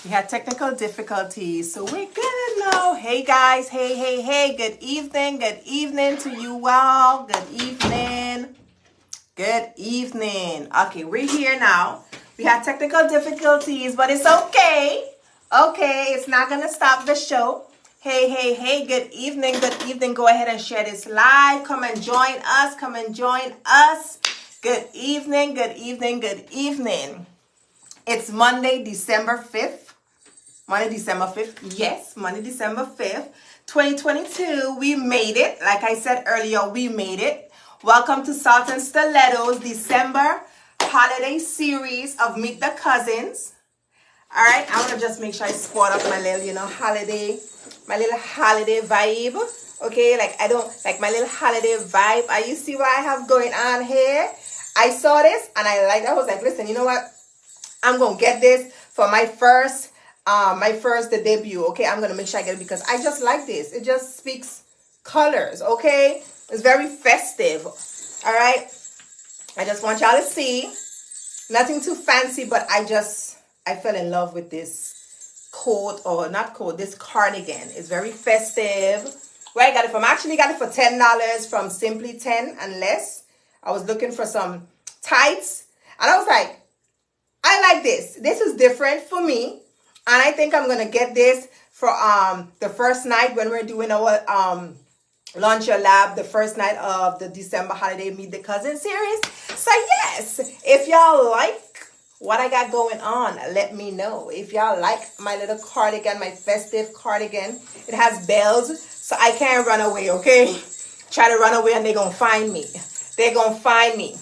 We had technical difficulties, so we're good now. Hey guys, hey. Good evening to you all. Good evening. Okay, we're here now. We had technical difficulties, but it's okay. Okay, it's not gonna stop the show. Hey, good evening. Go ahead and share this live. Come and join us. Good evening. It's Monday, December 5th. Yes, Monday, December 5th, 2022. We made it. Like I said earlier, we made it. Welcome to Salt and Stilettos December holiday series of Meet the Cousins. All right, I want to just make sure I spot up my little, holiday vibe. Okay, like my little holiday vibe. Are you see what I have going on here? I saw this and I was like, listen, you know what? I'm going to get this for my first the debut. Okay, I'm going to make sure I get it because I just like this. It just speaks colors, okay? It's very festive. All right? I just want y'all to see. Nothing too fancy, but I fell in love with this coat, or not coat, this cardigan. It's very festive. Where I got it from? I actually got it for $10 from Simply 10 and Less. I was looking for some tights, and I was like, I like this. This is different for me. And I think I'm going to get this for the first night when we're doing our Launch Your Lab, the first night of the December holiday Meet the Cousins series. So yes, if y'all like what I got going on, let me know. If y'all like my little cardigan, my festive cardigan, it has bells, so I can't run away, okay? Try to run away and they're going to find me.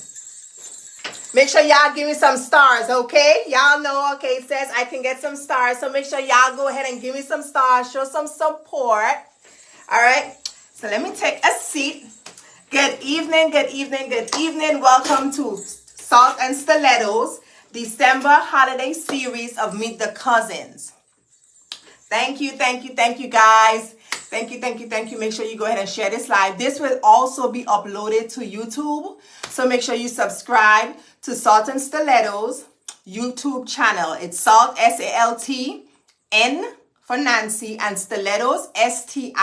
Make sure y'all give me some stars, okay? Y'all know, okay, it says I can get some stars. So make sure y'all go ahead and give me some stars. Show some support. All right? So let me take a seat. Good evening. Welcome to Salt and Stilettos December holiday series of Meet the Cousins. Thank you, guys. Thank you. Make sure you go ahead and share this live. This will also be uploaded to YouTube. So make sure you subscribe to Salt and Stilettos YouTube channel. It's Salt, S-A-L-T-N for Nancy, and Stilettos, S-T-I-L-E-T-T-O-S.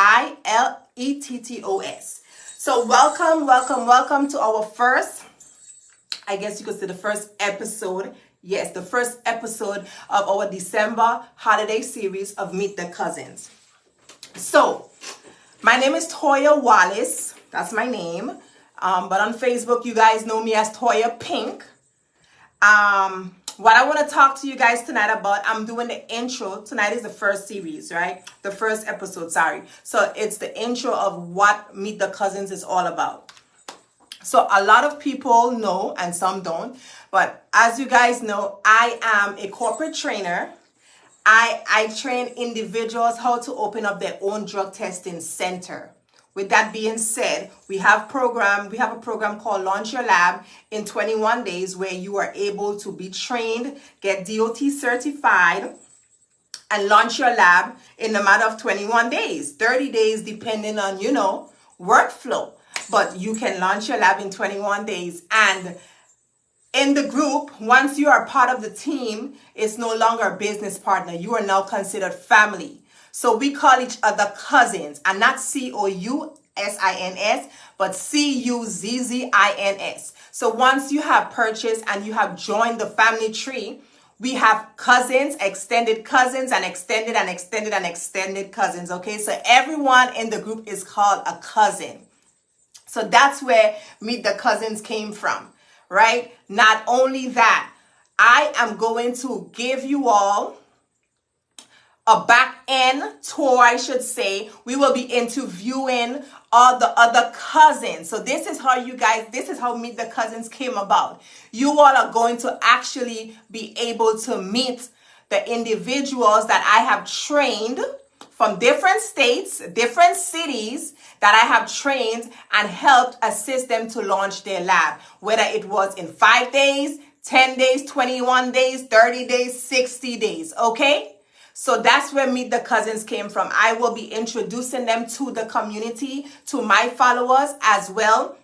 So welcome to our first, I guess you could say the first episode. Yes, the first episode of our December holiday series of Meet the Cousins. So, my name is Toia Wallace. That's my name. But on Facebook, you guys know me as Toia Pink. What I want to talk to you guys tonight about, I'm doing the intro. Tonight is the first series, right? The first episode, sorry. So, it's the intro of what Meet the Cousins is all about. So, a lot of people know and some don't. But as you guys know, I am a corporate trainer. I train individuals how to open up their own drug testing center. With that being said, we have a program called Launch Your Lab in 21 days where you are able to be trained, get DOT certified, and launch your lab in a matter of 21 days, 30 days, depending on, workflow. But you can launch your lab in 21 days. And in the group, once you are part of the team, it's no longer a business partner. You are now considered family. So we call each other cousins, and not C-O-U-S-I-N-S, but C-U-Z-Z-I-N-S. So once you have purchased and you have joined the family tree, we have cousins, extended cousins, and extended cousins. Okay, so everyone in the group is called a cousin. So that's where Meet the Cousins came from. Right? Not only that, I am going to give you all a back end tour, I should say. We will be interviewing all the other cousins. So this is how Meet the Cousins came about. You all are going to actually be able to meet the individuals that I have trained from different states, different cities, that I have trained and helped assist them to launch their lab, whether it was in 5 days, 10 days, 21 days, 30 days, 60 days, okay? So that's where Meet the Cousins came from. I will be introducing them to the community, to my followers as well.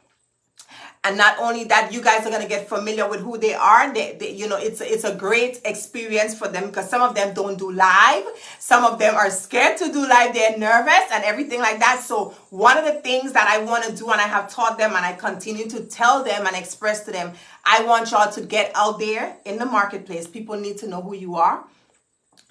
And not only that, you guys are going to get familiar with who they are. You know, it's a great experience for them because some of them don't do live. Some of them are scared to do live. They're nervous and everything like that. So one of the things that I want to do, and I have taught them and I continue to tell them and express to them, I want y'all to get out there in the marketplace. People need to know who you are.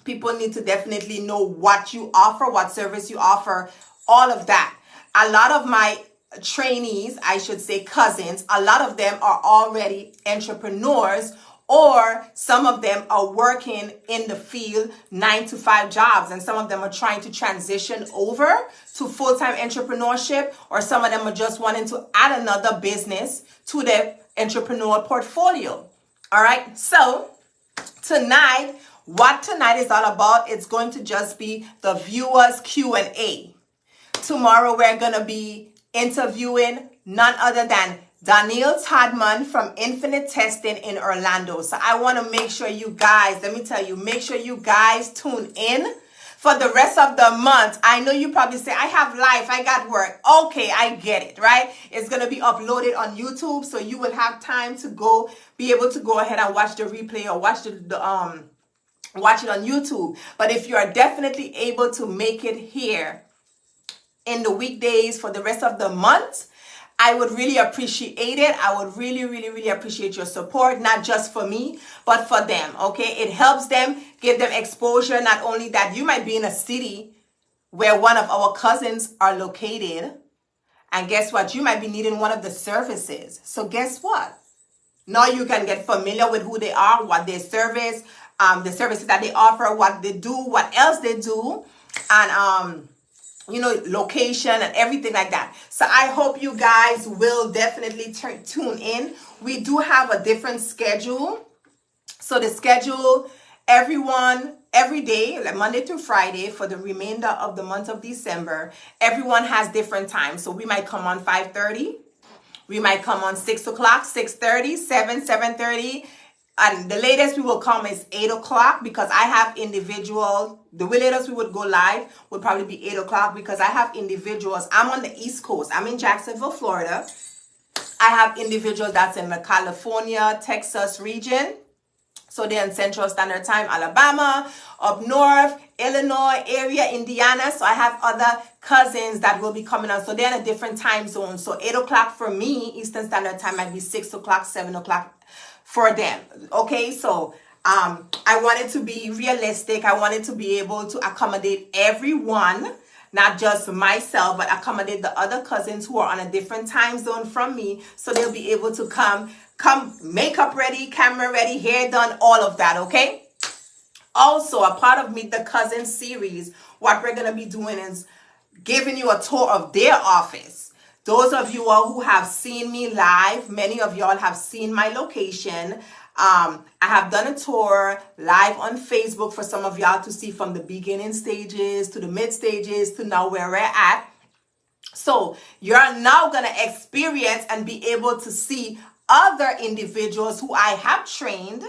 People need to definitely know what you offer, what service you offer, all of that. A lot of my trainees, I should say cousins, a lot of them are already entrepreneurs, or some of them are working in the field 9-to-5 jobs, and some of them are trying to transition over to full-time entrepreneurship, or some of them are just wanting to add another business to their entrepreneurial portfolio. All right, so tonight, what tonight is all about, it's going to just be the viewers Q&A. Tomorrow we're going to be interviewing none other than Daniel Todman from Infinite Testing in Orlando. So I want to make sure you guys, let me tell you, make sure you guys tune in for the rest of the month. I know you probably say, I have life, I got work. Okay, I get it, right? It's going to be uploaded on YouTube, so you will have time to be able to go ahead and watch the replay or watch watch it on YouTube. But if you are definitely able to make it here in the weekdays for the rest of the month, I would really appreciate it. I would really, really, really appreciate your support, not just for me, but for them, okay? It helps them, give them exposure. Not only that, you might be in a city where one of our cousins are located, and guess what? You might be needing one of the services. So guess what? Now you can get familiar with who they are, what they service, the services that they offer, what they do, what else they do, and you know, location and everything like that. So I hope you guys will definitely tune in. We do have a different schedule. So the schedule, every day, like Monday through Friday for the remainder of the month of December, everyone has different times. So we might come on 5:30. We might come on 6 o'clock, 6:30, 7:30. And the latest we will come is 8 o'clock because I have individual. The latest we would go live would probably be 8 o'clock because I have individuals. I'm on the East Coast. I'm in Jacksonville, Florida. I have individuals that's in the California, Texas region. So they're in Central Standard Time, Alabama, up north, Illinois area, Indiana. So I have other cousins that will be coming on. So they're in a different time zone. So 8 o'clock for me, Eastern Standard Time, might be 6 o'clock, 7 o'clock for them. Okay, so I wanted to be realistic. I wanted to be able to accommodate everyone, not just myself, but accommodate the other cousins who are on a different time zone from me, so they'll be able to come makeup ready, camera ready, hair done, all of that. Okay, also a part of Meet the Cousins series, what we're going to be doing is giving you a tour of their office. Those of you all who have seen me live, many of y'all have seen my location. I have done a tour live on Facebook for some of y'all to see from the beginning stages to the mid stages to now where we're at. So you're now going to experience and be able to see other individuals who I have trained.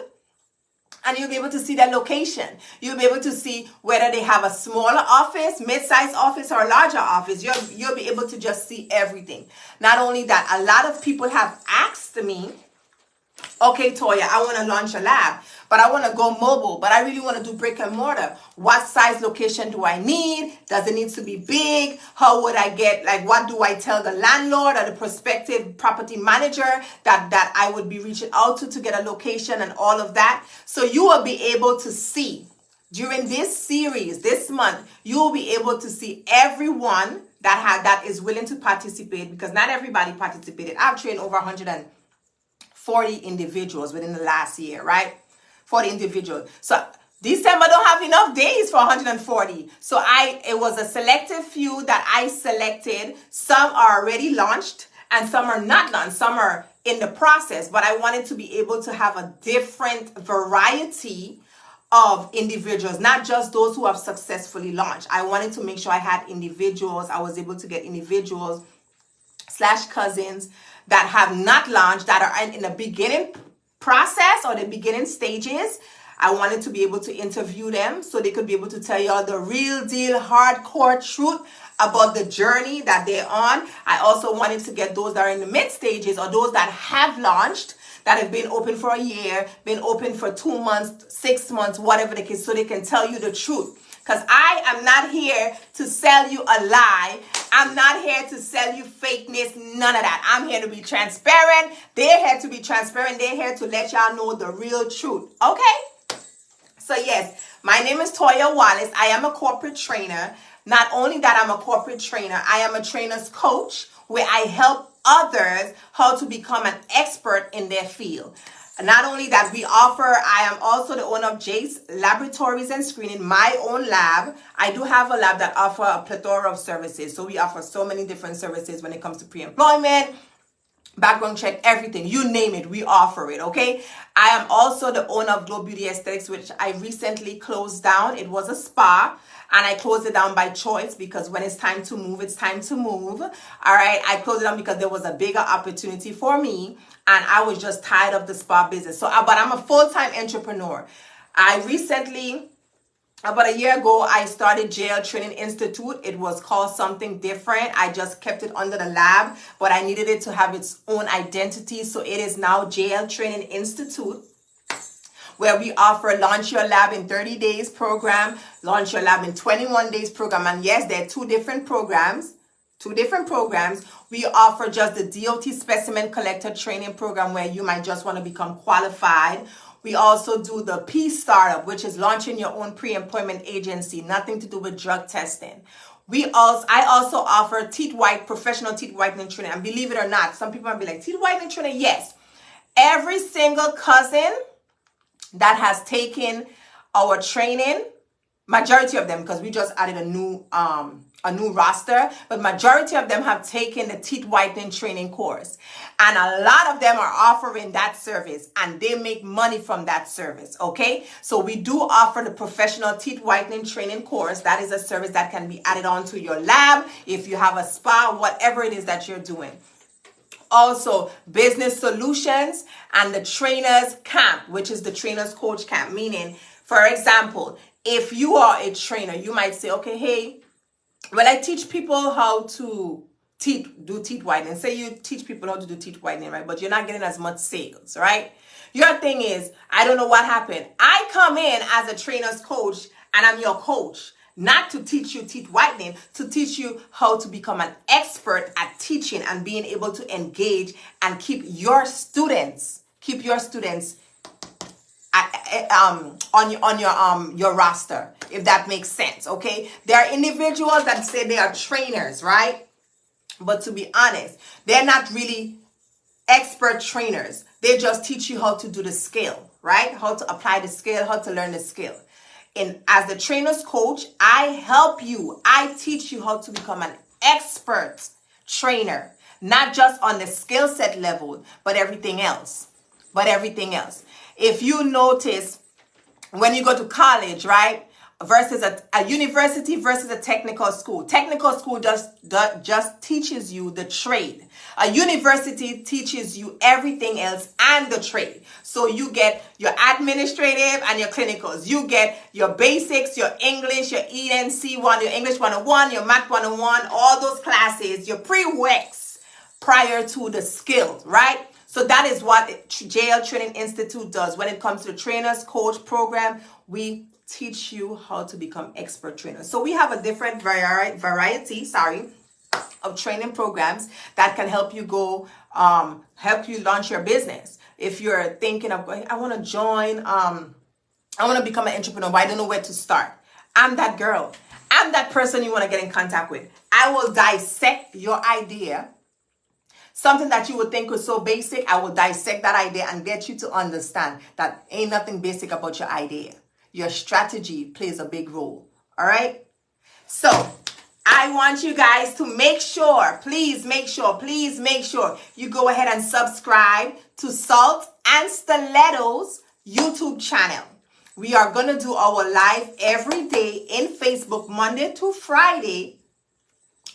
And you'll be able to see their location. You'll be able to see whether they have a smaller office, mid-sized office, or a larger office. You'll be able to just see everything. Not only that, a lot of people have asked me, okay, Toya, I want to launch a lab, but I want to go mobile, but I really want to do brick and mortar. What size location do I need? Does it need to be big? How would I get, like, what do I tell the landlord or the prospective property manager that I would be reaching out to get a location and all of that? So you will be able to see during this series, this month, you will be able to see everyone that is willing to participate, because not everybody participated. I've trained over 140 individuals within the last year, right? 40 individuals. So December don't have enough days for 140. So it was a selective few that I selected. Some are already launched and some are not done. Some are in the process, but I wanted to be able to have a different variety of individuals, not just those who have successfully launched. I wanted to make sure I had individuals. I was able to get individuals / cousins that have not launched, that are in the beginning process or the beginning stages, I wanted to be able to interview them so they could be able to tell y'all the real deal, hardcore truth about the journey that they're on. I also wanted to get those that are in the mid stages or those that have launched, that have been open for a year, been open for 2 months, 6 months, whatever the case, so they can tell you the truth. Because I am not here to sell you a lie. I'm not here to sell you fakeness, none of that. I'm here to be transparent. They're here to be transparent. They're here to let y'all know the real truth. Okay? So yes, my name is Toia Wallace. I am a corporate trainer. Not only that, I'm a corporate trainer, I am a trainer's coach where I help others how to become an expert in their field. Not only that, I am also the owner of Jace Laboratories and Screening, my own lab. I do have a lab that offers a plethora of services. So we offer so many different services when it comes to pre-employment, background check, everything. You name it, we offer it, okay? I am also the owner of Glow Beauty Aesthetics, which I recently closed down. It was a spa, and I closed it down by choice because when it's time to move, it's time to move. All right, I closed it down because there was a bigger opportunity for me, and I was just tired of the spa business. But I'm a full-time entrepreneur. I recently, about a year ago, I started JL Training Institute. It was called something different. I just kept it under the lab, but I needed it to have its own identity. So it is now JL Training Institute, where we offer Launch Your Lab in 30 days program, Launch Your Lab in 21 days program. And yes, there are two different programs. We offer just the DOT Specimen Collector Training Program, where you might just want to become qualified. We also do the P Startup, which is launching your own pre-employment agency, nothing to do with drug testing. I also offer professional teeth whitening training. And believe it or not, some people might be like, teeth whitening training? Yes. Every single cousin that has taken our training, majority of them, because we just added a new roster, but majority of them have taken the teeth whitening training course, and a lot of them are offering that service, and they make money from that service. Okay, so we do offer the professional teeth whitening training course. That is a service that can be added on to your lab if you have a spa, whatever it is that you're doing. Also, business solutions and the trainers camp, which is the trainers coach camp. Meaning, for example, if you are a trainer, you might say, okay, hey, well, I teach people how to do teeth whitening. Say you teach people how to do teeth whitening, right? But you're not getting as much sales, right? Your thing is, I don't know what happened. I come in as a trainer's coach, and I'm your coach. Not to teach you teeth whitening, to teach you how to become an expert at teaching and being able to engage and keep your students on your roster, if that makes sense. Okay, there are individuals that say they are trainers, right? But to be honest, they're not really expert trainers. They just teach you how to do the skill, right? How to apply the skill, how to learn the skill. And as the trainer's coach, I teach you how to become an expert trainer, not just on the skill set level, but everything else. If you notice, when you go to college, right, versus a university versus a technical school just teaches you the trade. A university teaches you everything else and the trade. So you get your administrative and your clinicals. You get your basics, your English, your ENC1, your English 101, your Math 101, all those classes, your prereqs prior to the skills, right? So that is what JL Training Institute does. When it comes to the trainers coach program, we teach you how to become expert trainers. So we have a different variety of training programs that can help you help you launch your business. If you're thinking of going, I want to join, I want to become an entrepreneur, but I don't know where to start. I'm that girl. I'm that person you want to get in contact with. I will dissect your idea. Something that you would think was so basic, I will dissect that idea and get you to understand that ain't nothing basic about your idea. Your strategy plays a big role. All right? So I want you guys to please make sure you go ahead and subscribe to Salt and Stilettos YouTube channel. We are going to do our live every day in Facebook, Monday to Friday,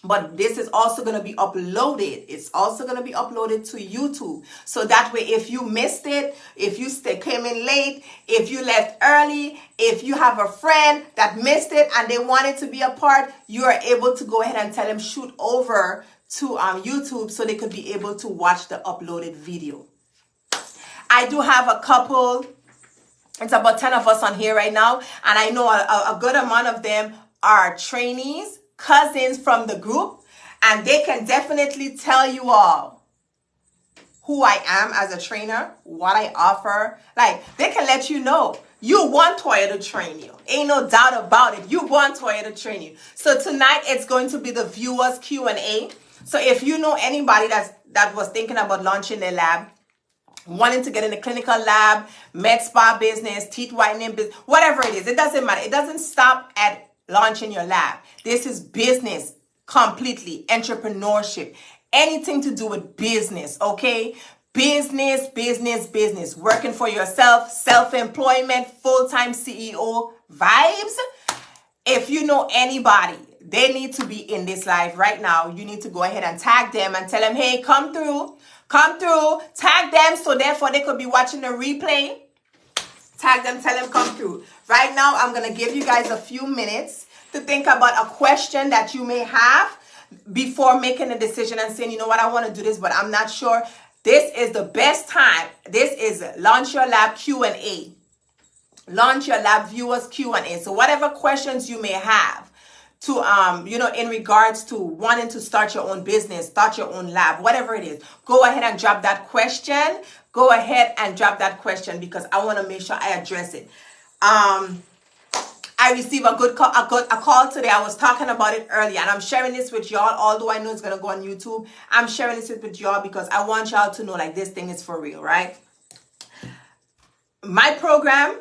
But this is also going to be uploaded. It's also going to be uploaded to YouTube. So that way, if you missed it, if you came in late, if you left early, if you have a friend that missed it and they wanted to be a part, you are able to go ahead and tell them shoot over to YouTube so they could be able to watch the uploaded video. I do have a couple, it's about 10 of us on here right now, and I know a good amount of them are trainees, cousins from the group, and they can definitely tell you all who I am as a trainer, what I offer. Like, they can let you know you want Toia to train you. Ain't no doubt about it. You want Toia to train you. So tonight it's going to be the viewers Q&A. So if you know anybody that was thinking about launching their lab, wanting to get in the clinical lab, med spa business, teeth whitening business, whatever it is, it doesn't matter. It doesn't stop at launching your lab. This is business completely, entrepreneurship, anything to do with business, okay? Business, business, business. Working for yourself, self-employment, full-time CEO vibes. If you know anybody, they need to be in this live right now. You need to go ahead and tag them and tell them, hey, come through, tag them so therefore they could be watching the replay. Tag them, tell them come through. Right now, I'm going to give you guys a few minutes to think about a question that you may have before making a decision and saying, you know what, I want to do this, but I'm not sure. This is the best time. This is Launch Your Lab Q&A. Launch Your Lab Viewers Q&A. So whatever questions you may have to, in regards to wanting to start your own business, start your own lab, whatever it is, go ahead and drop that question. Go ahead and drop that question because I want to make sure I address it. I received a call today. I was talking about it earlier, and I'm sharing this with y'all. Although I know it's going to go on YouTube, I'm sharing this with y'all because I want y'all to know, like, this thing is for real, right? My program,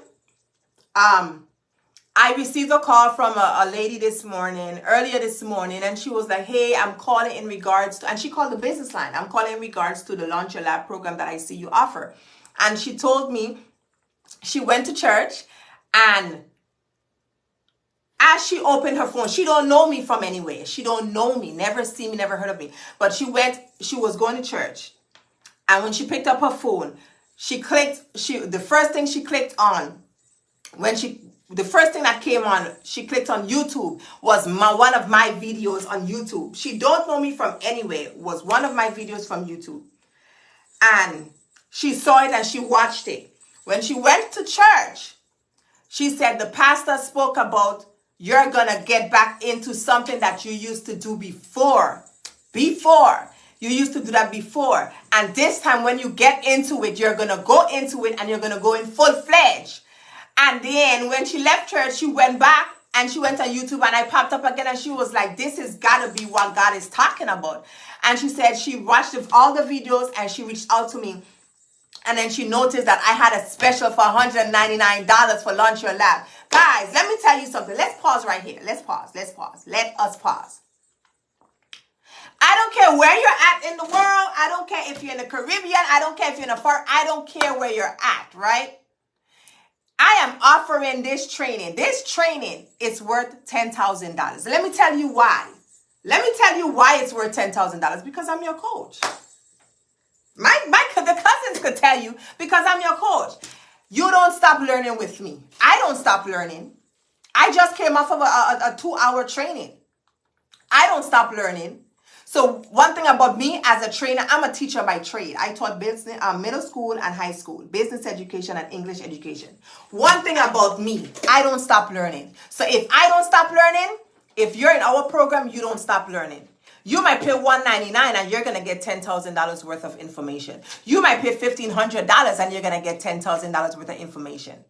I received a call from a lady earlier this morning, and she was like, hey, I'm calling in regards to, and she called the business line. I'm calling in regards to the Launch Your Lab program that I see you offer. And she told me she went to church, and as she opened her phone, she don't know me from anywhere. She don't know me, never seen me, never heard of me. But she was going to church. And when she picked up her phone, the first thing she clicked on, the first thing that came on, she clicked on YouTube, was one of my videos on YouTube. She don't know me from anywhere. It was one of my videos from YouTube. And she saw it and she watched it. When she went to church, she said the pastor spoke about you're going to get back into something that you used to do before. You used to do that before. And this time when you get into it, you're going to go into it and you're going to go in full-fledged. And then when she left church, she went back and she went on YouTube, and I popped up again and she was like, this has got to be what God is talking about. And she said she watched all the videos and she reached out to me. And then she noticed that I had a special for $199 for Launch Your Lab. Guys, let me tell you something. Let's pause right here. Let's pause. Let us pause. I don't care where you're at in the world. I don't care if you're in the Caribbean. I don't care if you're in a far. I don't care where you're at, right? I am offering this training. This training is worth $10,000. Let me tell you why. It's worth $10,000 because I'm your coach. The cousins could tell you because I'm your coach. You don't stop learning with me. I don't stop learning. I just came off of a 2-hour training. I don't stop learning. So one thing about me as a trainer, I'm a teacher by trade. I taught business, middle school and high school, business education and English education. One thing about me, I don't stop learning. So if I don't stop learning, if you're in our program, you don't stop learning. You might pay $199 and you're going to get $10,000 worth of information. You might pay $1,500 and you're going to get $10,000 worth of information.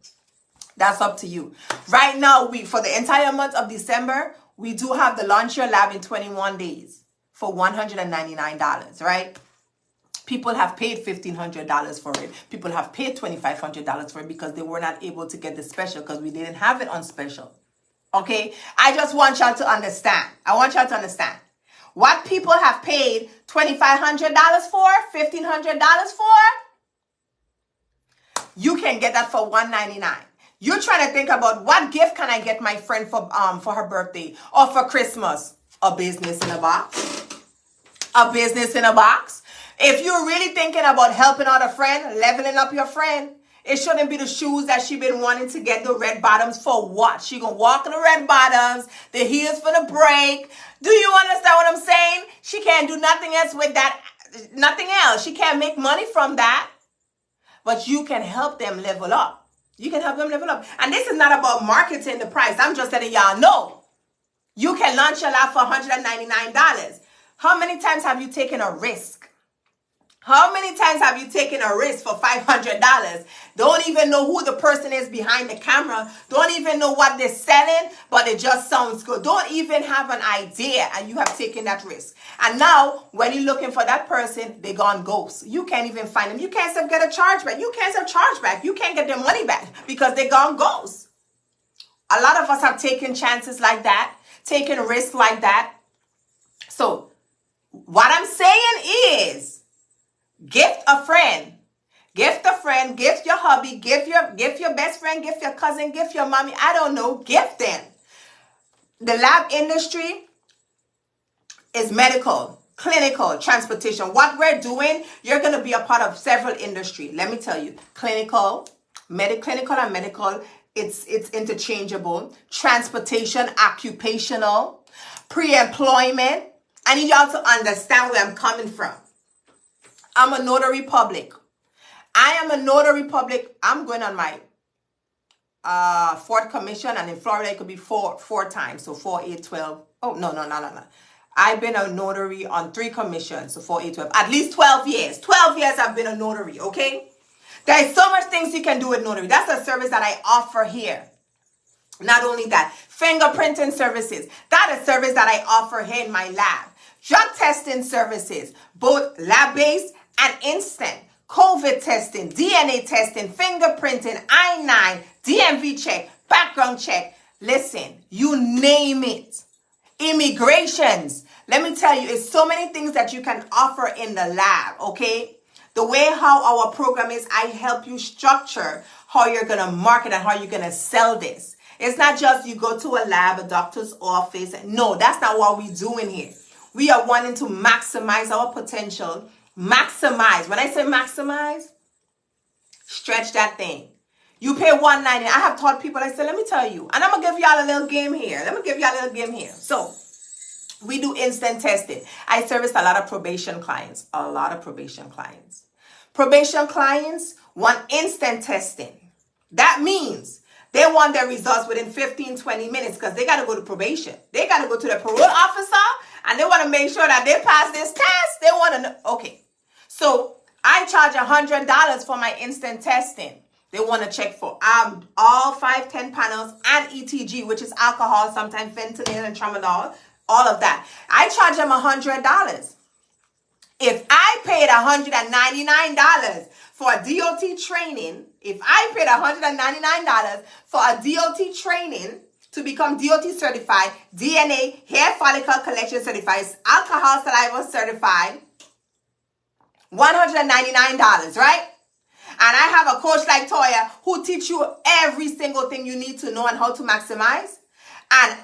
That's up to you. Right now, for the entire month of December, we do have the Launch Your Lab in 21 days for $199, right? People have paid $1,500 for it. People have paid $2,500 for it because they were not able to get the special because we didn't have it on special. Okay? I just want y'all to understand. What people have paid $2,500 for, $1,500 for, you can get that for $199. You're trying to think about what gift can I get my friend for her birthday or for Christmas. A business in a box. A business in a box. If you're really thinking about helping out a friend, leveling up your friend, it shouldn't be the shoes that she been wanting to get, the red bottoms. For what? She gonna walk in the red bottoms, the heels for the break. Do you understand what I'm saying? She can't do nothing else with that. Nothing else. She can't make money from that. But you can help them level up. You can help them level up. And this is not about marketing the price. I'm just letting y'all know. You can launch your lab for $199. How many times have you taken a risk? How many times have you taken a risk for $500? Don't even know who the person is behind the camera. Don't even know what they're selling, but it just sounds good. Don't even have an idea, and you have taken that risk. And now, when you're looking for that person, they gone ghost. You can't even find them. You can't self get a chargeback. You can't self chargeback. You can't get their money back because they gone ghost. A lot of us have taken chances like that, taken risks like that. So, what I'm saying is, gift a friend. Gift a friend. Gift your hubby. Gift your best friend. Gift your cousin. Gift your mommy. I don't know. Gift them. The lab industry is medical, clinical, transportation. What we're doing, you're going to be a part of several industries. Let me tell you. Clinical and medical. It's interchangeable. Transportation, occupational, pre-employment. I need y'all to understand where I'm coming from. I'm a notary public. I am a notary public. I'm going on my fourth commission, and in Florida it could be four times. So 4, 8, 12. Oh, no. I've been a notary on 3 commissions. So 4, 8, 12. At least 12 years. 12 years I've been a notary, okay? There's so much things you can do with notary. That's a service that I offer here. Not only that, fingerprinting services. That is a service that I offer here in my lab. Drug testing services, both lab-based and instant. COVID testing, DNA testing, fingerprinting, I-9, DMV check, background check. Listen, you name it. Immigrations. Let me tell you, it's so many things that you can offer in the lab, okay? The way how our program is, I help you structure how you're going to market and how you're going to sell this. It's not just you go to a lab, a doctor's office. No, that's not what we're doing here. We are wanting to maximize our potential. Maximize. When I say maximize, stretch that thing. You pay $199. I have taught people, I said, let me tell you. And I'm going to give y'all a little game here. So, we do instant testing. I service a lot of probation clients. Probation clients want instant testing. That means they want their results within 15, 20 minutes because they got to go to probation. They got to go to the parole officer. And they want to make sure that they pass this test. They want to know. Okay. So I charge $100 for my instant testing. They want to check for all 510 panels and ETG, which is alcohol, sometimes fentanyl and tramadol, all of that. I charge them $100. If I paid $199 for a DOT training, for a DOT training, to become DOT certified, DNA, hair follicle collection certified, alcohol saliva certified, $199, right? And I have a coach like Toia who teach you every single thing you need to know and how to maximize. And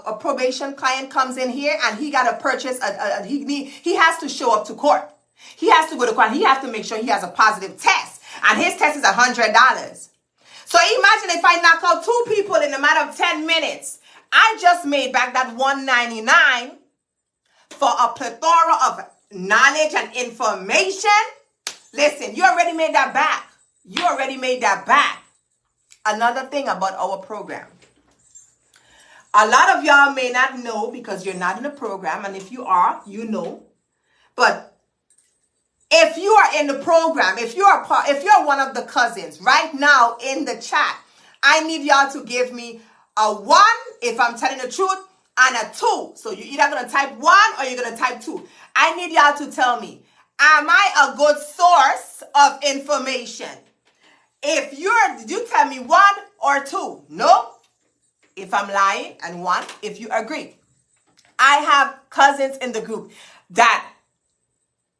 a probation client comes in here and he got to purchase, he has to show up to court. He has to go to court. He has to make sure he has a positive test. And his test is $100. So imagine if I knock out 2 people in a matter of 10 minutes. I just made back that $199 for a plethora of knowledge and information. Listen, you already made that back. Another thing about our program. A lot of y'all may not know because you're not in the program. And if you are, you know. But if you are in the program, if you're one of the cousins right now in the chat, I need y'all to give me a 1 if I'm telling the truth and a 2. So you're either going to type 1 or you're going to type 2. I need y'all to tell me, am I a good source of information? If you tell me 1 or 2. No. If I'm lying, and 1 if you agree. I have cousins in the group that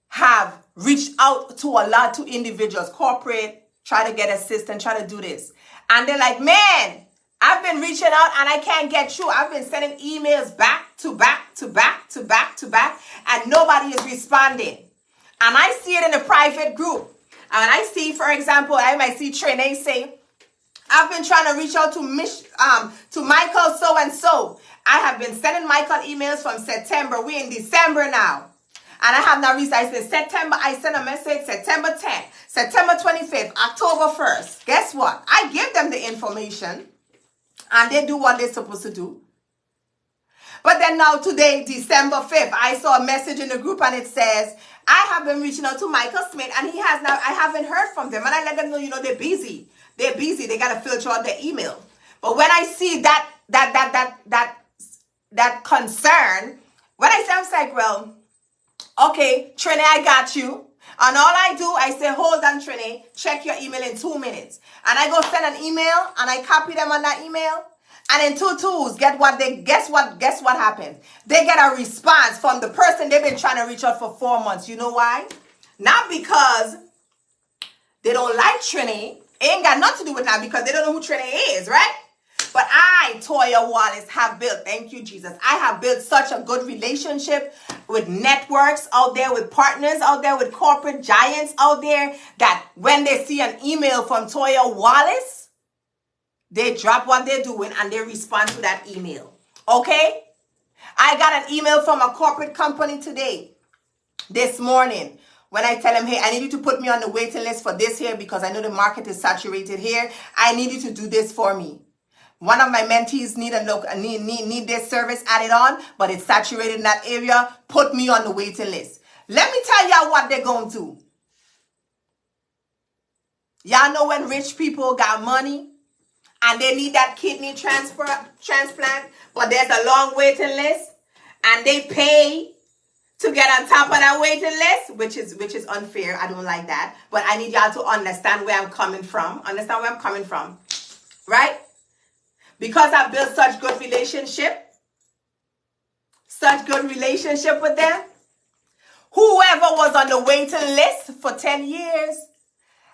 have reached out to a lot to individuals, corporate, try to get assistance, try to do this. And they're like, man, I've been reaching out and I can't get through. I've been sending emails back to back to back to back to back, and nobody is responding. And I see it in a private group. And I see, for example, I might see Trinae say, I've been trying to reach out to Michael so-and-so. I have been sending Michael emails from September. We're in December now. And I have not reached. I said September. I sent a message September 10th, September 25th, October 1st. Guess what? I give them the information and they do what they're supposed to do. But then now today, December 5th, I saw a message in the group and it says, I have been reaching out to Michael Smith and he has not, I haven't heard from them. And I let them know, they're busy. They're busy. They got to filter out their email. But when I see that concern, when I say, I was like, well, okay, Trinae, I got you. And all I do, I say, hold on, Trinae, check your email in 2 minutes. And I go send an email and I copy them on that email. And in 2 twos, guess what happens? They get a response from the person they've been trying to reach out for 4 months. You know why? Not because they don't like Trinae. It ain't got nothing to do with that, because they don't know who Trinae is, right? But I, Toia Wallace, have built, thank you, Jesus, I have built such a good relationship with networks out there, with partners out there, with corporate giants out there, that when they see an email from Toia Wallace, they drop what they're doing and they respond to that email. Okay? I got an email from a corporate company this morning, when I tell them, hey, I need you to put me on the waiting list for this here because I know the market is saturated here. I need you to do this for me. One of my mentees need this service added on, but it's saturated in that area. Put me on the waiting list. Let me tell y'all what they're going to do. Y'all know when rich people got money and they need that kidney transplant, but there's a long waiting list and they pay to get on top of that waiting list, which is unfair. I don't like that. But I need y'all to understand where I'm coming from. Understand where I'm coming from. Right? Because I built such good relationship with them. Whoever was on the waiting list for 10 years,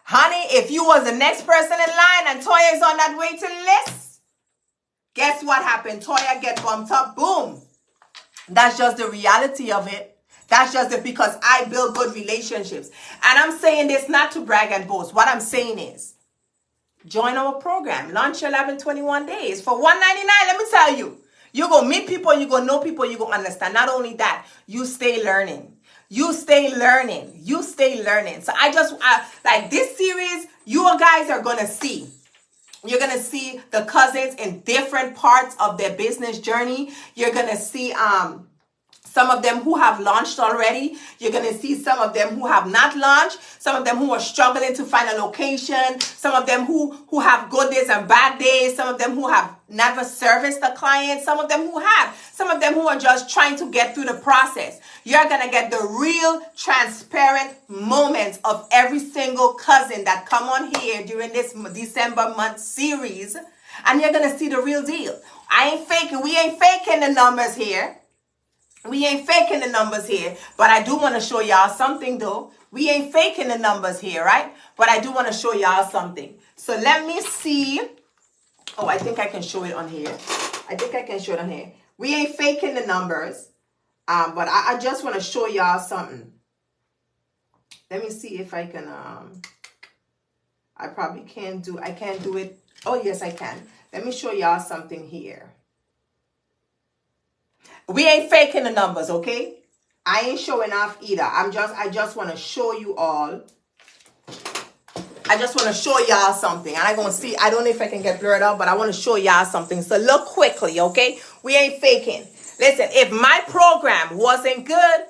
honey, if you was the next person in line and Toya is on that waiting list, guess what happened? Toya get bumped up. Boom. That's just the reality of it. That's just it, because I build good relationships. And I'm saying this not to brag and boast. What I'm saying is, join our program. Launch your lab in 21 days for $199. Let me tell you. You're going to meet people. You're going to know people. You're going to understand. Not only that, you stay learning. You stay learning. You stay learning. So like this series, you guys are going to see. You're going to see the Cuzzins in different parts of their business journey. You're going to see some of them who have launched already. You're going to see some of them who have not launched. Some of them who are struggling to find a location. Some of them who have good days and bad days. Some of them who have never serviced a client. Some of them who have. Some of them who are just trying to get through the process. You're going to get the real transparent moments of every single cousin that come on here during this December month series. And you're going to see the real deal. We ain't faking the numbers here. We ain't faking the numbers here, but I do want to show y'all something though. We ain't faking the numbers here, right? But I do want to show y'all something. So let me see. Oh, I think I can show it on here. We ain't faking the numbers, but I just want to show y'all something. Let me see if I can, I probably can't do it. Oh, yes, I can. Let me show y'all something here. We ain't faking the numbers, okay? I ain't showing off either. I just want to show you all. I just want to show y'all something. And I'm going to see. I don't know if I can get blurred out, but I want to show y'all something. So look quickly, okay? We ain't faking. Listen, if my program wasn't good,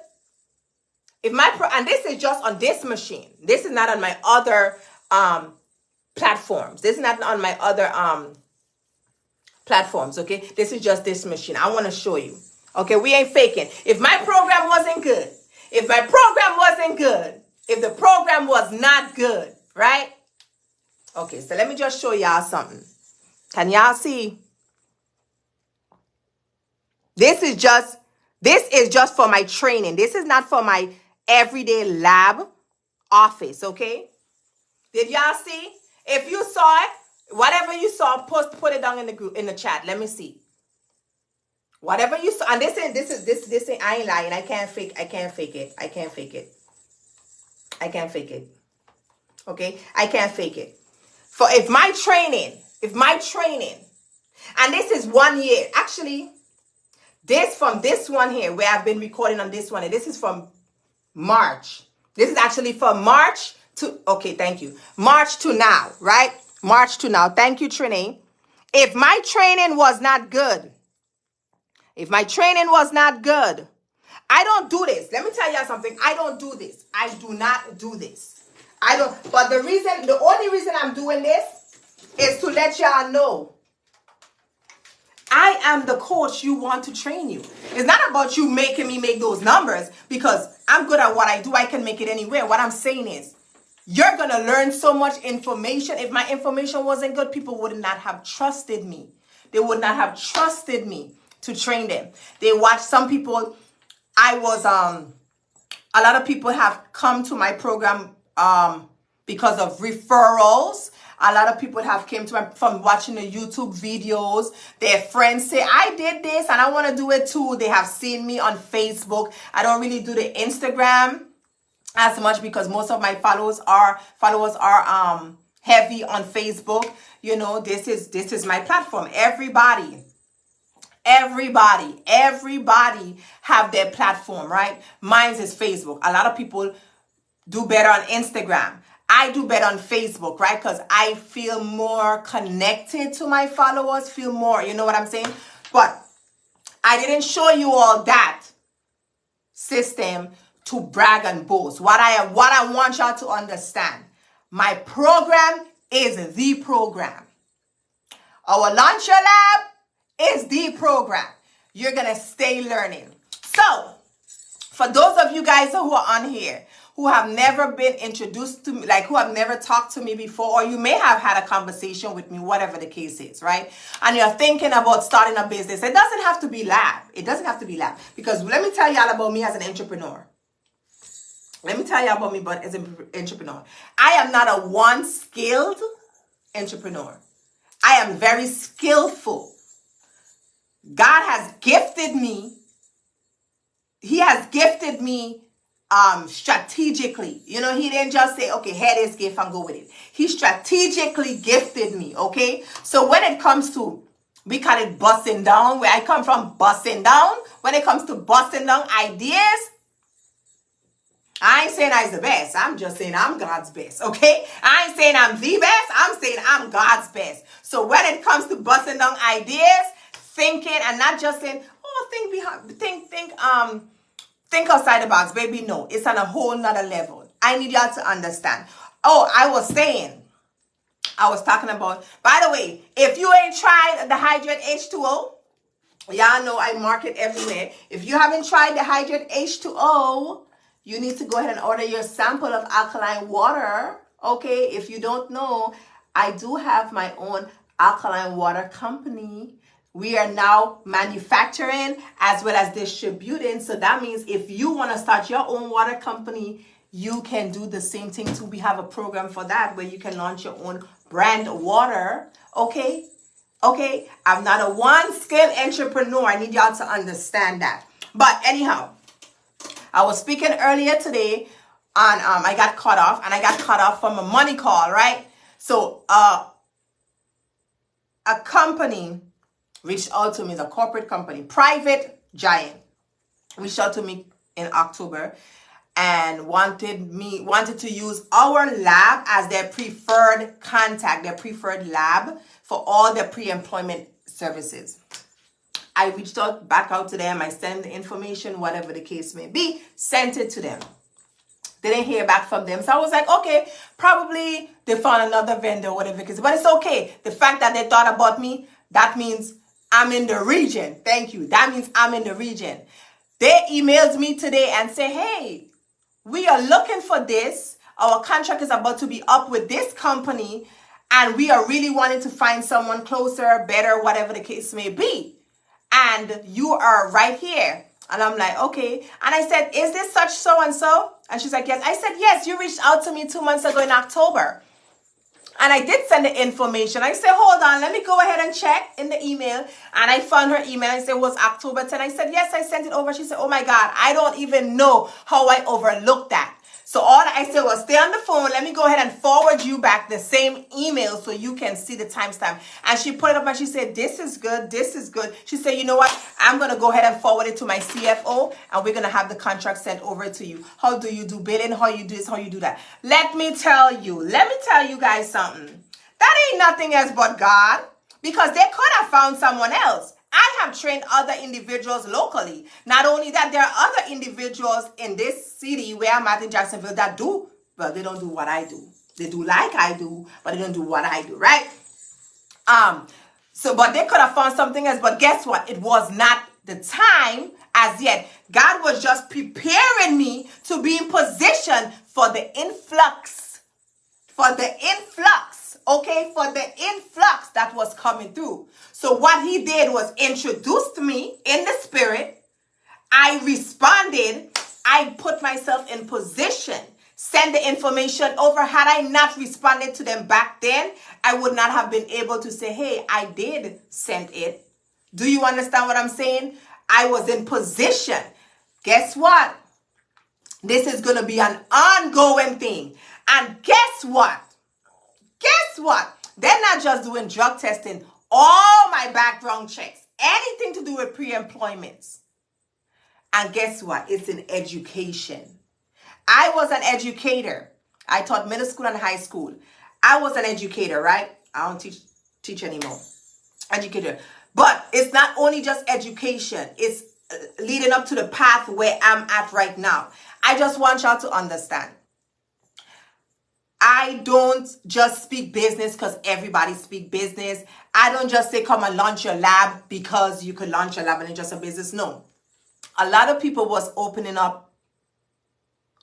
and this is just on this machine. This is not on my other platforms. This is not on my other platforms, okay? This is just this machine. I want to show you. Okay, we ain't faking. If my program wasn't good, if the program was not good, right? Okay, so let me just show y'all something. Can y'all see? This is just for my training. This is not for my everyday lab office, okay? Did y'all see? If you saw it, Whatever you saw, put it down in the group, in the chat. Let me see. Whatever you saw, and this ain't, I ain't lying. I can't fake it. Okay? I can't fake it. For if my training, and this is 1 year. Actually, this from this one here, where I've been recording on this one, and this is from March. This is actually from March to, okay, thank you. March to now, right? March to now. Thank you, Trinity. If my training was not good, I don't do this. Let me tell you something. I don't do this. I do not do this. I don't. But the only reason I'm doing this is to let y'all know I am the coach you want to train you. It's not about you making me make those numbers, because I'm good at what I do. I can make it anywhere. What I'm saying is, you're going to learn so much information. If my information wasn't good, people would not have trusted me. They would not have trusted me to train them. They watch some people. A lot of people have come to my program because of referrals. A lot of people have came to from watching the YouTube videos. Their friends say, I did this and I want to do it too. They have seen me on Facebook. I don't really do the Instagram as much because most of my followers are heavy on Facebook. You know, this is my platform. Everybody have their platform, right? Mine is Facebook. A lot of people do better on Instagram. I do better on Facebook, right? Because I feel more connected to my followers, feel more, you know what I'm saying? But I didn't show you all that system to brag and boast. What I want y'all to understand, my program is the program. Our Launch Your Lab is the program. You're going to stay learning. So, for those of you guys who are on here, who have never been introduced to me, like who have never talked to me before, or you may have had a conversation with me, whatever the case is, right? And you're thinking about starting a business. It doesn't have to be lab. It doesn't have to be lab. Because let me tell y'all about me as an entrepreneur. Let me tell you about me as an entrepreneur. I am not a one-skilled entrepreneur. I am very skillful. God has gifted me. He has gifted me strategically. You know, he didn't just say, okay, here this gift and go with it. He strategically gifted me, okay? So when it comes to, we call it busting down, where I come from, busting down. When it comes to busting down ideas, I ain't saying I'm the best. I'm just saying I'm God's best, okay? I ain't saying I'm the best. I'm saying I'm God's best. So when it comes to busting down ideas, thinking, and not just saying, oh, think outside the box, baby. No, it's on a whole nother level. I need y'all to understand. Oh, I was talking about, by the way, if you ain't tried the Hydrate H2O, y'all know I market everywhere. If you haven't tried the Hydrate H2O, you need to go ahead and order your sample of alkaline water. Okay, if you don't know, I do have my own alkaline water company. We are now manufacturing as well as distributing. So that means if you want to start your own water company, you can do the same thing too. We have a program for that where you can launch your own brand water. Okay? Okay? I'm not a one-scale entrepreneur. I need y'all to understand that. But anyhow, I was speaking earlier today on, I got cut off from a money call, right? So a company reached out to me, it's a corporate company, private giant, reached out to me in October and wanted to use our lab as their preferred contact, their preferred lab for all their pre-employment services. I reached back out to them. I sent the information, whatever the case may be, sent it to them. Didn't hear back from them. So I was like, okay, probably they found another vendor, whatever it is. But it's okay. The fact that they thought about me, that means I'm in the region. Thank you. That means I'm in the region. They emailed me today and say, hey, we are looking for this. Our contract is about to be up with this company. And we are really wanting to find someone closer, better, whatever the case may be. And you are right here. And I'm like, okay. And I said, is this such so-and-so? And she's like, yes. I said, yes, you reached out to me 2 months ago in October. And I did send the information. I said, hold on, let me go ahead and check in the email. And I found her email. I said, it was October 10. I said, yes, I sent it over. She said, oh my God, I don't even know how I overlooked that. So all I said was, stay on the phone. Let me go ahead and forward you back the same email so you can see the timestamp. And she put it up and she said, this is good. This is good. She said, you know what? I'm going to go ahead and forward it to my CFO and we're going to have the contract sent over to you. How do you do billing? How you do this? How you do that? Let me tell you guys something. That ain't nothing else but God, because they could have found someone else. I have trained other individuals locally. Not only that, there are other individuals in this city where I'm at in Jacksonville that do, well, they don't do what I do. They do like I do, but they don't do what I do, right? But they could have found something else, but guess what? It was not the time as yet. God was just preparing me to be in position for the influx. Okay, for the influx that was coming through. So what he did was introduced me in the spirit. I responded. I put myself in position. Send the information over. Had I not responded to them back then, I would not have been able to say, hey, I did send it. Do you understand what I'm saying? I was in position. Guess what? This is going to be an ongoing thing. And guess what? They're not just doing drug testing. All my background checks, anything to do with pre-employments. And guess what? It's in education. I was an educator. I taught middle school and high school. I was an educator, right? I don't teach anymore. Educator. But it's not only just education. It's leading up to the path where I'm at right now. I just want y'all to understand. I don't just speak business because everybody speak business. I don't just say come and launch your lab because you could launch a lab and it's just a business. No. A lot of people was opening up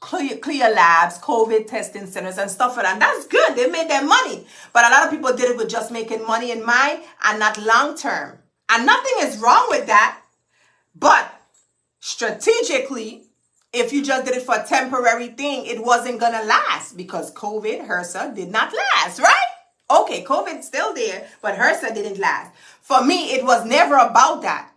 clear labs, COVID testing centers and stuff like that. And that's good. They made their money. But a lot of people did it with just making money in mind and not long term. And nothing is wrong with that. But strategically, if you just did it for a temporary thing, it wasn't going to last because COVID, HRSA, did not last, right? Okay, COVID's still there, but HRSA didn't last. For me, it was never about that.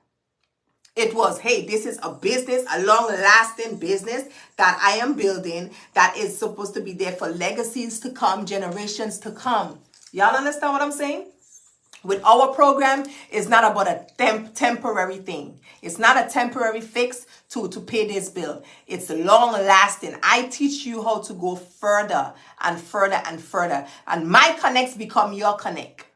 It was, hey, this is a business, a long-lasting business that I am building that is supposed to be there for legacies to come, generations to come. Y'all understand what I'm saying? With our program, it's not about a temporary thing. It's not a temporary fix to pay this bill. It's long lasting. I teach you how to go further and further and further. And my connects become your connect.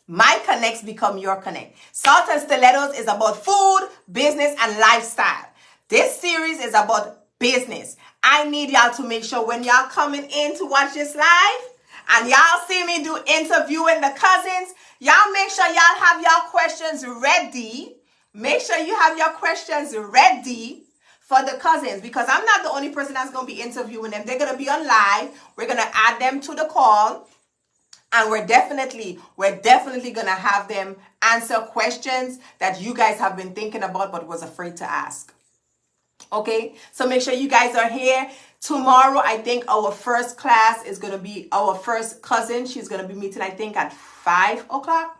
My connects become your connect. Salt and Stilettos is about food, business, and lifestyle. This series is about business. I need y'all to make sure when y'all coming in to watch this live, and y'all see me do interviewing the Cuzzins, y'all make sure y'all have your questions ready. Make sure you have your questions ready for the Cuzzins, because I'm not the only person that's going to be interviewing them. They're going to be on live. We're going to add them to the call. And we're definitely going to have them answer questions that you guys have been thinking about but was afraid to ask. Okay? So make sure you guys are here. Tomorrow, I think our first class is going to be our first cousin. She's going to be meeting, I think, at 5 o'clock.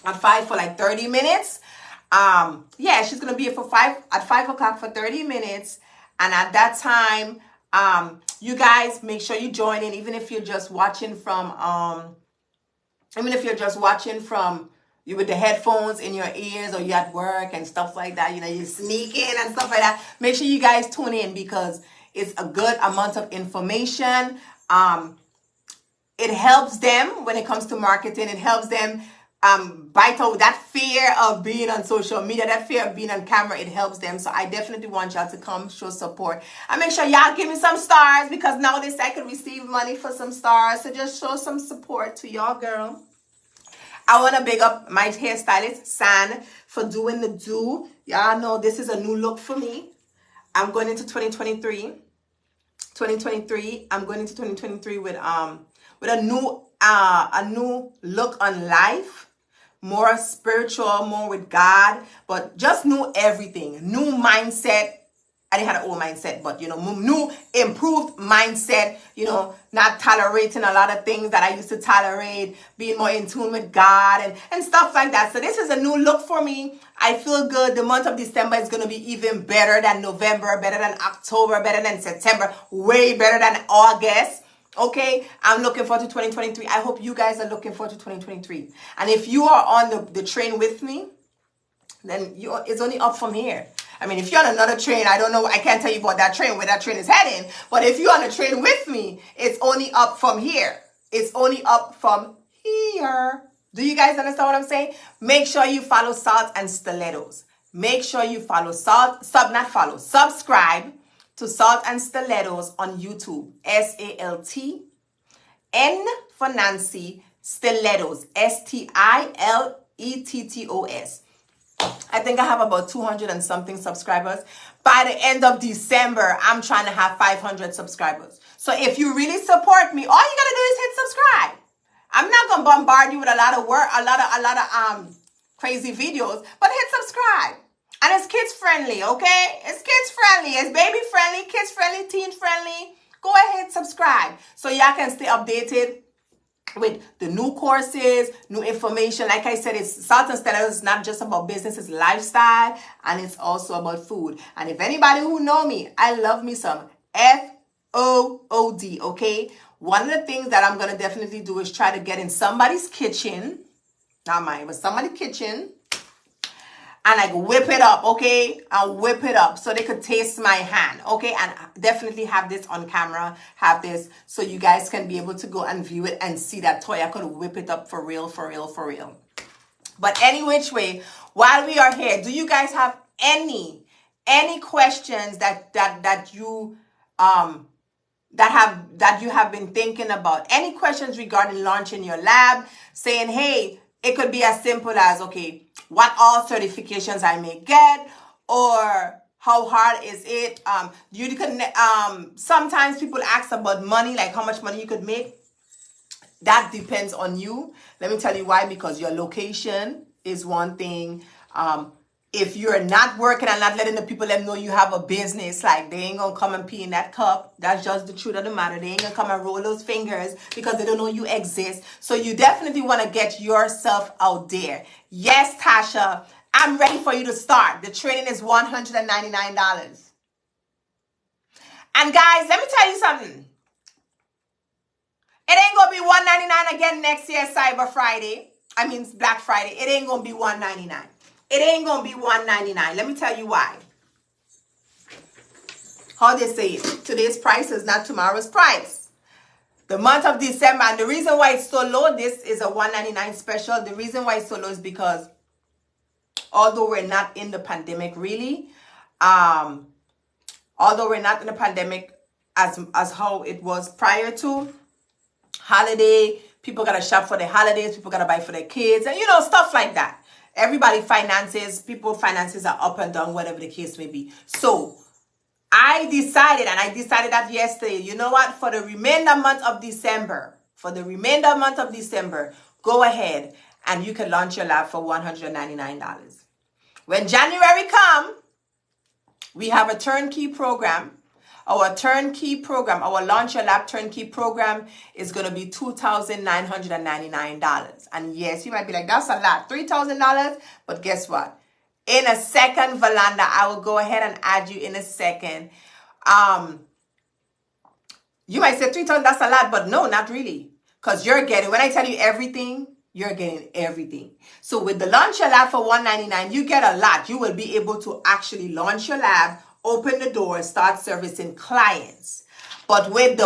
At 5 for like 30 minutes. Yeah, she's going to be here at 5 o'clock for 30 minutes. And at that time, you guys make sure you join in, even if you're just watching from, you with the headphones in your ears or you're at work and stuff like that, you know, you sneak in and stuff like that. Make sure you guys tune in because it's a good amount of information. It helps them when it comes to marketing. It helps them bite out that fear of being on social media, that fear of being on camera. It helps them. So I definitely want y'all to come show support. And make sure y'all give me some stars, because nowadays I can receive money for some stars. So just show some support to y'all, girl. I want to big up my hairstylist, San, for doing the do. Y'all know this is a new look for me. I'm going into 2023. I'm going into 2023 with a new look on life. More spiritual, more with God, but just new everything. New mindset, I didn't have an old mindset, but, new, improved mindset, not tolerating a lot of things that I used to tolerate, being more in tune with God and stuff like that. So this is a new look for me. I feel good. The month of December is going to be even better than November, better than October, better than September, way better than August. Okay, I'm looking forward to 2023. I hope you guys are looking forward to 2023. And if you are on the train with me, then it's only up from here. I mean, if you're on another train, I don't know. I can't tell you about that train, where that train is heading. But if you're on a train with me, it's only up from here. It's only up from here. Do you guys understand what I'm saying? Make sure you follow Salt and Stilettos. Make sure you follow subscribe to Salt and Stilettos on YouTube. SALTN for Nancy, Stilettos. STILETTOS. I think I have about 200 and something subscribers. By the end of December, I'm trying to have 500 subscribers. So if you really support me, all you gotta do is hit subscribe. I'm not gonna bombard you with a lot of work, a lot of crazy videos, but hit subscribe. And it's kids friendly, okay? It's kids friendly, it's baby friendly, kids friendly, teen friendly. Go ahead, subscribe so y'all can stay updated with the new courses, new information. Like I said, it's Salt and Stilettos is not just about business, it's lifestyle, and it's also about food. And if anybody who know me, I love me some FOOD, okay? One of the things that I'm going to definitely do is try to get in somebody's kitchen, not mine, but somebody's kitchen, and like whip it up, okay? And whip it up so they could taste my hand, okay? And definitely have this on camera, have this so you guys can be able to go and view it and see that Toia could whip it up for real, for real, for real. But any which way, while we are here, do you guys have any questions that you have been thinking about? Any questions regarding launching your lab? Saying, hey, it could be as simple as, okay, what all certifications I may get, or how hard is it? You can sometimes people ask about money, like how much money you could make. That depends on you. Let me tell you why. Because your location is one thing. If you're not working and not letting the people let them know you have a business, like they ain't gonna come and pee in that cup. That's just the truth of the matter. They ain't gonna come and roll those fingers because they don't know you exist. So you definitely want to get yourself out there. Yes, Tasha, I'm ready for you to start. The training is $199. And guys, let me tell you something. It ain't gonna be $199 again next year, Cyber Friday. I mean Black Friday. It ain't gonna be $199. It ain't going to be $199. Let me tell you why. How they say it. Today's price is not tomorrow's price. The month of December, and the reason why it's so low, this is a $199 special. The reason why it's so low is because although we're not in the pandemic really, although we're not in the pandemic as how it was prior to holiday, people got to shop for their holidays, people got to buy for their kids, and stuff like that. Everybody finances, finances are up and down, whatever the case may be. So I decided, and I decided that yesterday, you know what, for the remainder month of December, go ahead and you can launch your lab for $199. When January come, we have a turnkey program. Our turnkey program, our Launch Your Lab turnkey program is going to be $2,999. And yes, you might be like, that's a lot, $3,000. But guess what? In a second, Valanda, I will go ahead and add you in a second. You might say $3,000, that's a lot, but no, not really. Because you're getting, when I tell you everything, you're getting everything. So with the Launch Your Lab for $199, you get a lot. You will be able to actually launch your lab, open the door, start servicing clients. But with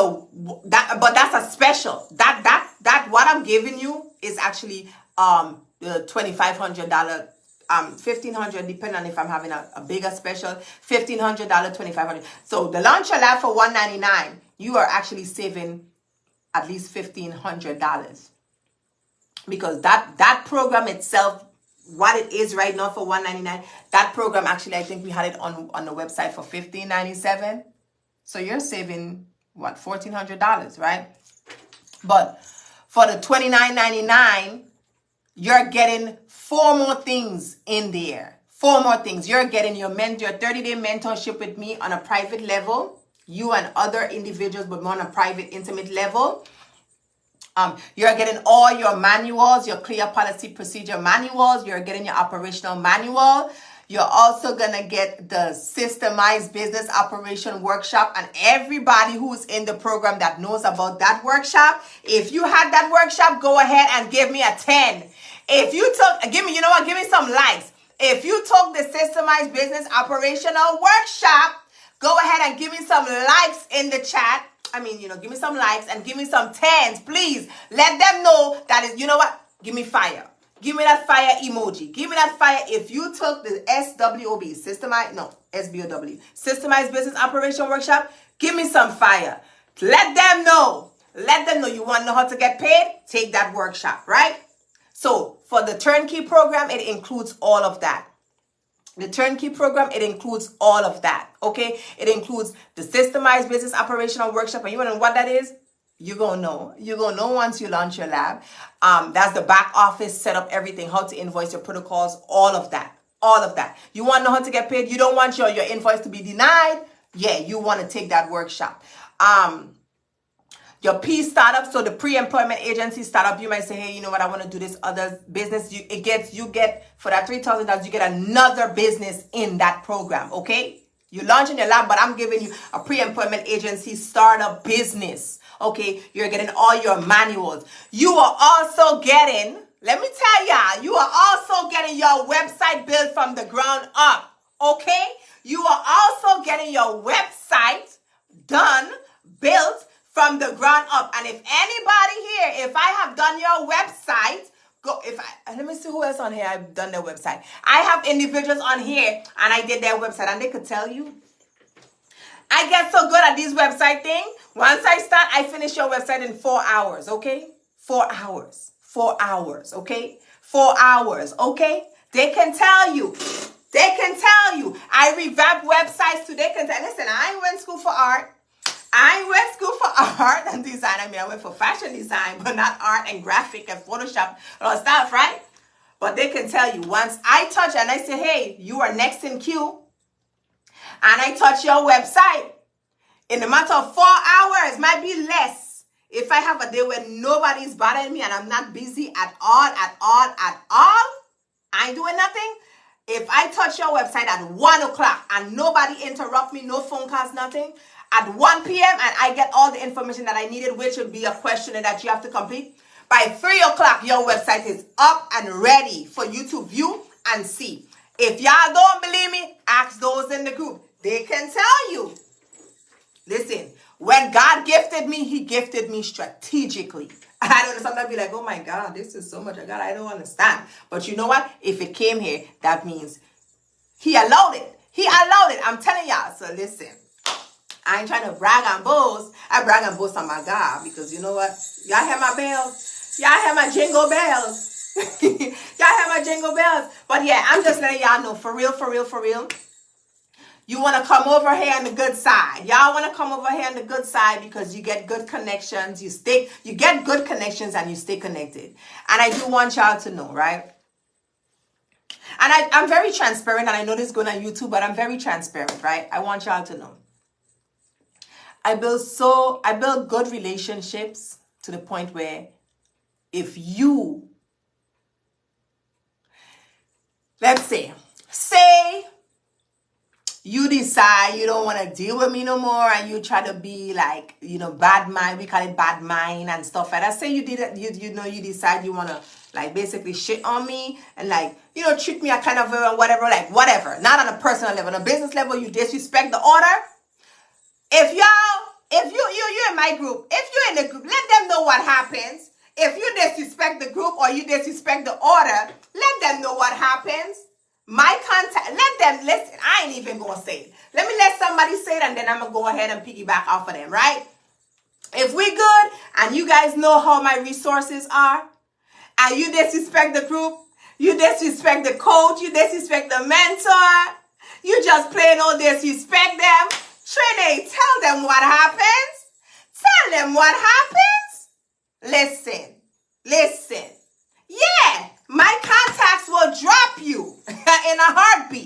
that's a special. That what I'm giving you is actually the $2,500, $1,500, depending on if I'm having a bigger special, $1,500, $2,500. So the Launch Your Lab for $199, you are actually saving at least $1,500. Because that program itself, what it is right now for $199, that program actually, I think we had it on the website for $1,597. So you're saving what, $1,400, right? But for the $29.99, you're getting 4 more things in there. 4 more things. You're getting your 30-day mentorship with me on a private level. You and other individuals, but more on a private, intimate level. You're getting all your manuals, your clear policy procedure manuals. You're getting your operational manual. You're also going to get the systemized business operation workshop, and everybody who's in the program that knows about that workshop, if you had that workshop, go ahead and give me a 10. If you took, give me some likes. If you took the systemized business operational workshop, go ahead and give me some likes in the chat. Give me some likes and give me some 10s, please. Let them know that is, give me fire. Give me that fire emoji. Give me that fire. If you took the SWOB, Systemized Business Operation Workshop, give me some fire. Let them know. Let them know you want to know how to get paid. Take that workshop, right? So for the turnkey program, it includes all of that. The turnkey program, it includes all of that, okay? It includes the Systemized Business Operational Workshop. And you want to know what that is? You're going to know. You're going to know once you launch your lab. That's the back office, set up everything, how to invoice your protocols, all of that. All of that. You want to know how to get paid? You don't want your invoice to be denied? Yeah, you want to take that workshop. Your P startup, so the pre-employment agency startup, you might say, hey, you know what, I want to do this other business. You get for that $3,000, you get another business in that program, okay? You're launching your lab, but I'm giving you a pre-employment agency startup business, okay? You're getting all your manuals. You are also getting, let me tell y'all, you are also getting your website built from the ground up, okay? You are also getting your website done, built from the ground up. And if anybody here, if I have done your website, let me see who else on here I've done their website. I have individuals on here and I did their website, and they could tell you, I get so good at this website thing. Once I start, I finish your website in 4 hours, okay? 4 hours. 4 hours, okay? 4 hours, okay? They can tell you. They can tell you. I revamp websites too. They can tell. Listen, I went to school for art. I went to school for art and design. I went for fashion design, but not art and graphic and Photoshop and all stuff, right? But they can tell you, once I touch and I say, hey, you are next in queue, and I touch your website, in a matter of 4 hours, might be less. If I have a day where nobody's bothering me and I'm not busy at all, I ain't doing nothing. If I touch your website at 1 o'clock and nobody interrupt me, no phone calls, nothing, at 1 p.m. and I get all the information that I needed, which would be a questionnaire that you have to complete, by 3 o'clock, your website is up and ready for you to view and see. If y'all don't believe me, ask those in the group. They can tell you. Listen, when God gifted me, he gifted me strategically. I don't know, sometimes be like, oh my God, this is so much. God, I don't understand. But you know what? If it came here, that means he allowed it. He allowed it. I'm telling y'all. So listen. I ain't trying to brag and boast. I brag and boast on my God, because you know what? Y'all hear my bells? Y'all hear my jingle bells? Y'all hear my jingle bells? But yeah, I'm just letting y'all know, for real, for real, for real. You want to come over here on the good side. Y'all want to come over here on the good side because you get good connections. You get good connections and you stay connected. And I do want y'all to know, right? And I'm very transparent, and I know this is going on YouTube, but I'm very transparent, right? I want y'all to know. I build good relationships to the point where if you, let's say you decide you don't want to deal with me no more, and you try to be like, bad mind, we call it bad mind and stuff like that. Say you did it, you decide you want to like basically shit on me and like, treat me a kind of whatever, like whatever. Not on a personal level, on a business level, you disrespect the order. If you're in my group, if you're in the group, let them know what happens. If you disrespect the group or you disrespect the order, let them know what happens. My contact, let them listen. I ain't even going to say it. Let me let somebody say it, and then I'm going to go ahead and piggyback off of them, right? If we good and you guys know how my resources are, and you disrespect the group, you disrespect the coach, you disrespect the mentor, you just plain old disrespect them, Trinity, tell them what happens. Tell them what happens. Listen. Yeah, my contacts will drop you in a heartbeat.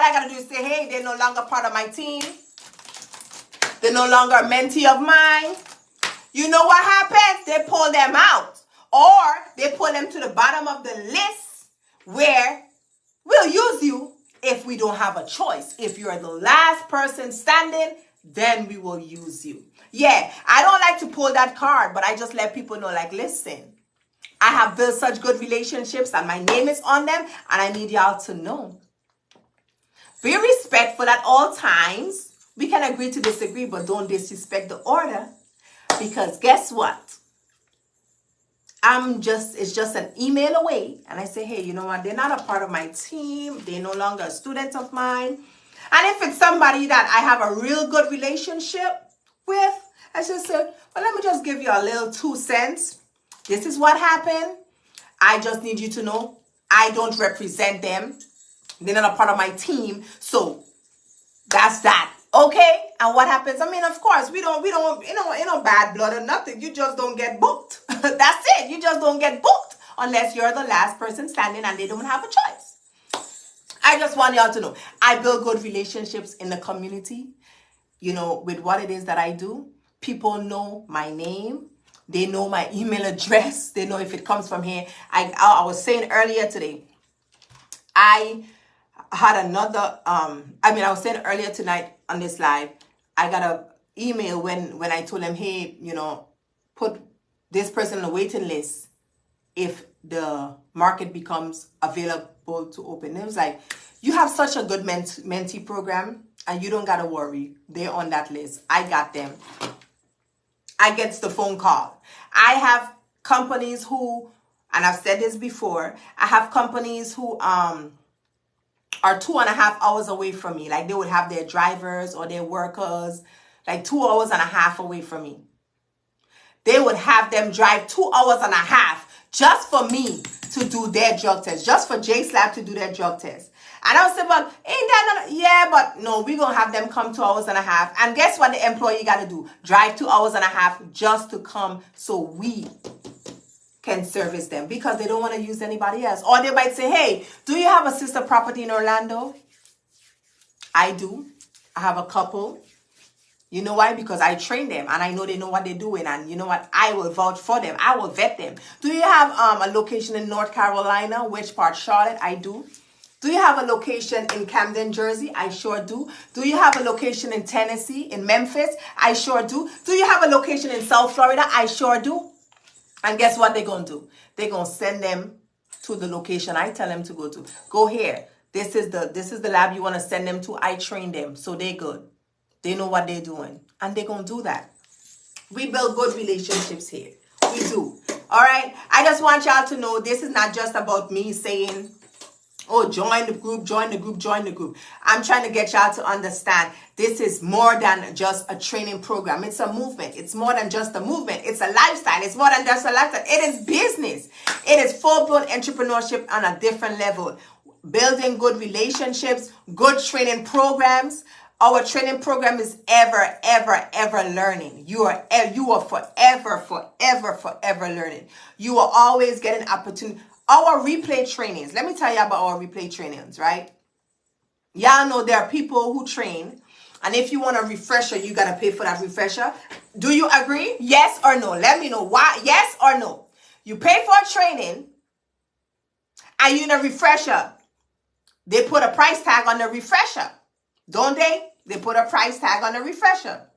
I got to do is say, hey, they're no longer part of my team. They're no longer a mentee of mine. You know what happens? They pull them out. Or they pull them to the bottom of the list where we'll use you if we don't have a choice. If you're the last person standing, then we will use you. Yeah, I don't like to pull that card, but I just let people know, like, listen, I have built such good relationships and my name is on them, and I need y'all to know. Be respectful at all times. We can agree to disagree, but don't disrespect the order, because guess what? It's just an email away, and I say, hey, you know what? They're not a part of my team. They're no longer a student of mine. And if it's somebody that I have a real good relationship with, I just say, well, let me just give you a little 2 cents. This is what happened. I just need you to know I don't represent them. They're not a part of my team. So that's that. Okay? And what happens? I mean, of course, we don't, bad blood or nothing. You just don't get booked. That's it. You just don't get booked unless you're the last person standing and they don't have a choice. I just want y'all to know, I build good relationships in the community, with what it is that I do. People know my name. They know my email address. They know if it comes from here. I was saying earlier today, I had another, I was saying earlier tonight on this live, I got an email when I told them, hey, put this person on the waiting list if the market becomes available to open. It was like, you have such a good mentee program and you don't got to worry. They're on that list. I got them. I get the phone call. I have companies who, and I've said this before, I have companies who are 2.5 hours away from me. Like they would have their drivers or their workers like 2.5 hours away from me. They would have them drive 2.5 hours just for me to do their drug test, just for Jace Lab to do their drug test. And I was saying, but ain't that not? Yeah, but no, we're going to have them come 2.5 hours. And guess what the employee got to do? Drive 2.5 hours just to come so we can service them, because they don't want to use anybody else. Or they might say, hey, do you have a sister property in Orlando? I do. I have a couple. You know why? Because I train them and I know they know what they're doing. And you know what? I will vouch for them. I will vet them. Do you have a location in North Carolina? Which part? Charlotte? I do. Do you have a location in Camden, Jersey? I sure do. Do you have a location in Tennessee, in Memphis? I sure do. Do you have a location in South Florida? I sure do. And guess what they're going to do? They're going to send them to the location I tell them to go to. Go here. This is the lab you want to send them to. I train them, so they're good. They know what they're doing. And they're going to do that. We build good relationships here. We do. All right? I just want y'all to know this is not just about me saying, oh, join the group, join the group, join the group. I'm trying to get y'all to understand this is more than just a training program. It's a movement. It's more than just a movement. It's a lifestyle. It's more than just a lifestyle. It is business. It is full-blown entrepreneurship on a different level. Building good relationships, good training programs. Our training program is ever, ever, ever learning. You are forever, forever, forever learning. You are always getting opportunity. Our replay trainings. Let me tell you about our replay trainings, right? Y'all know there are people who train, and if you want a refresher, you got to pay for that refresher. Do you agree? Yes or no? Let me know why. Yes or no? You pay for a training, and you need a refresher. They put a price tag on the refresher, don't they? They put a price tag on the refresher.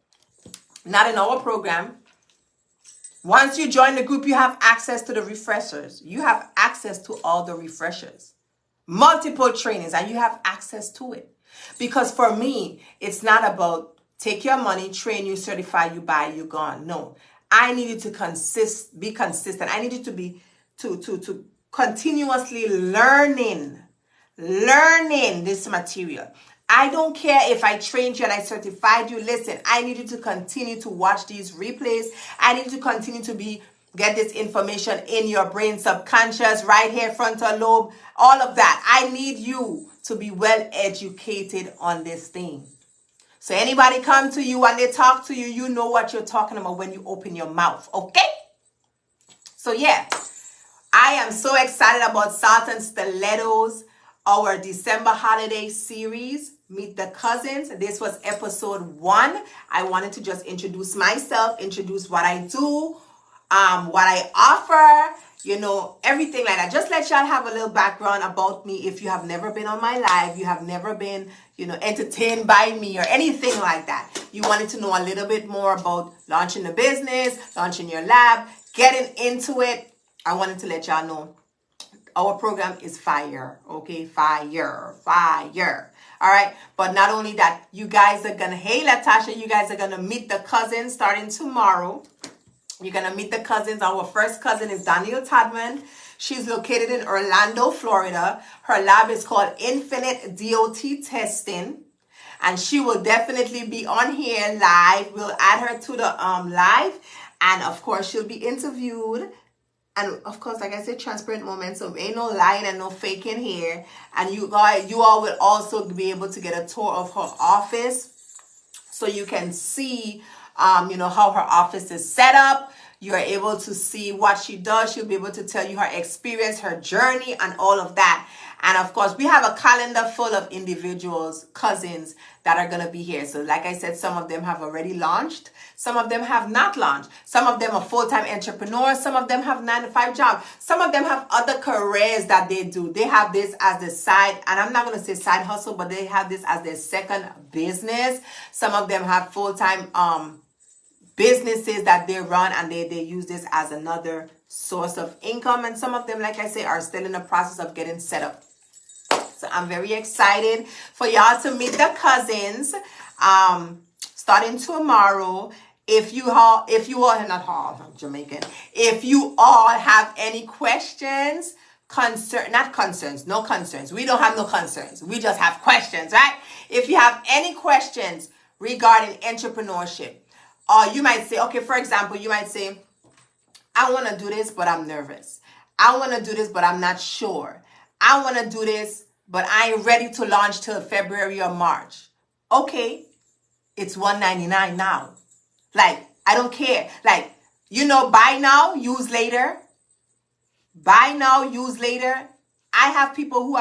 Not in our program. Once you join the group, you have access to the refreshers. You have access to all the refreshers. Multiple trainings, and you have access to it. Because for me, it's not about take your money, train you, certify you, buy you, gone. No. I need you to be consistent. I need you to be to continuously learning this material. I don't care if I trained you and I certified you. Listen, I need you to continue to watch these replays. I need you to continue to get this information in your brain, subconscious, right here, frontal lobe, all of that. I need you to be well educated on this thing. So anybody come to you and they talk to you, you know what you're talking about when you open your mouth, okay? So yeah, I am so excited about Salt and Stilettos. our December holiday series, Meet the Cousins. This was episode 1. I wanted to just introduce myself, introduce what I do, what I offer, everything like that. Just let y'all have a little background about me. If you have never been on my live, you have never been, entertained by me or anything like that. You wanted to know a little bit more about launching the business, launching your lab, getting into it. I wanted to let y'all know our program is fire, okay? Fire. All right. But not only that, you guys are going to, hey, Latasha, you guys are going to meet the cousins starting tomorrow. You're going to meet the cousins. Our first cousin is Danielle Tadman. She's located in Orlando, Florida. Her lab is called Infinite DOT Testing. And she will definitely be on here live. We'll add her to the live. And of course, she'll be interviewed. And of course, like I said, transparent moments. So ain't no lying and no faking here. And you all will also be able to get a tour of her office, so you can see, how her office is set up. You're able to see what she does. She'll be able to tell you her experience, her journey, and all of that. And of course, we have a calendar full of individuals, cousins, that are going to be here. So like I said, some of them have already launched. Some of them have not launched. Some of them are full-time entrepreneurs. Some of them have 9-to-5 jobs. Some of them have other careers that they do. They have this as the side, and I'm not going to say side hustle, but they have this as their second business. Some of them have full-time businesses that they run, and they use this as another source of income. And some of them, like I say, are still in the process of getting set up. So I'm very excited for y'all to meet the cousins starting tomorrow. If you all, not all, I'm Jamaican. If you all have any questions, no concerns. We don't have no concerns. We just have questions, right? If you have any questions regarding entrepreneurship, or you might say, okay, for example, you might say, I want to do this, but I'm nervous. I want to do this, but I'm not sure. I want to do this, but I ain't ready to launch till February or March. Okay, it's $199 now. Like, I don't care. Like, buy now, use later. Buy now, use later. I have people who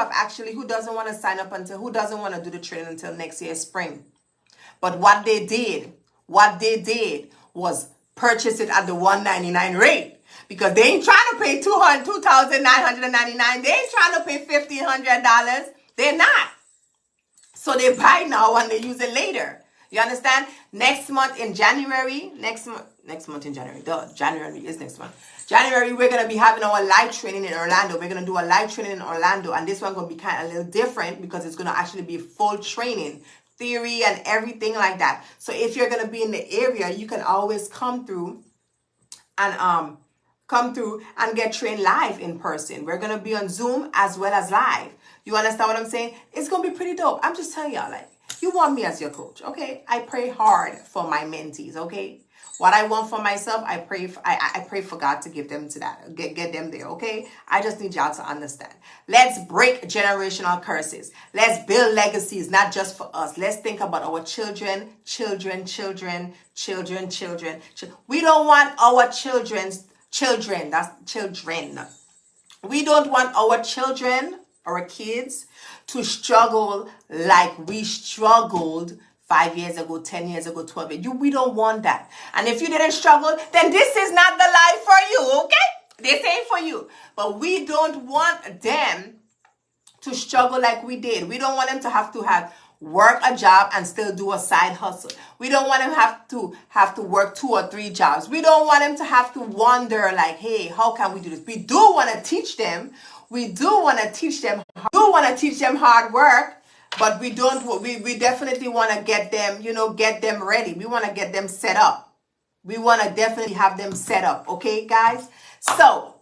doesn't want to sign up who doesn't want to do the training until next year, spring. But what they did was purchase it at the $199 rate. Because they ain't trying to pay $2,999. They ain't trying to pay $1,500. They're not. So they buy now and they use it later. You understand? Next month in January, January is next month. January, we're going to be having our live training in Orlando. We're going to do a live training in Orlando. And this one going to be kind of a little different because it's going to actually be full training, theory and everything like that. So if you're going to be in the area, you can always come through and get trained live in person. We're going to be on Zoom as well as live. You understand what I'm saying? It's going to be pretty dope. I'm just telling y'all, like, you want me as your coach, okay? I pray hard for my mentees, okay? What I want for myself, I pray for God to give them to that, get them there, okay? I just need y'all to understand. Let's break generational curses. Let's build legacies, not just for us. Let's think about our children. We don't want our children. We don't want our children, our kids, to struggle like we struggled 5 years ago, 10 years ago, 12 years. We don't want that. And if you didn't struggle, then this is not the life for you, okay? This ain't for you. But we don't want them to struggle like we did. We don't want them to have work a job and still do a side hustle. We don't want them have to work 2 or 3 jobs. We don't want them to have to wonder like, hey, how can we do this? We do want to teach them. We do want to teach them hard work, but we definitely want to get them, get them ready. We want to get them set up. We want to definitely have them set up. Okay, guys? So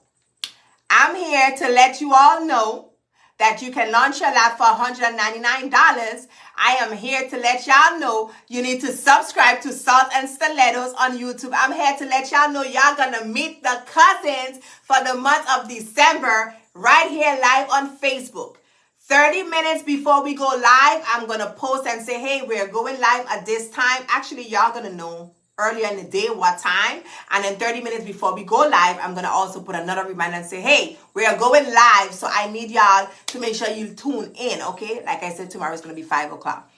I'm here to let you all know that you can launch your lab for $199. I am here to let y'all know you need to subscribe to Salt and Stilettos on YouTube. I'm here to let y'all know y'all gonna meet the cousins for the month of December right here live on Facebook. 30 minutes before we go live, I'm gonna post and say, hey, we're going live at this time. Actually, y'all gonna know earlier in the day what time, and then 30 minutes before we go live, I'm gonna also put another reminder and say, hey, we are going live, so I need y'all to make sure you tune in, okay? Like I said, tomorrow is gonna be 5 o'clock.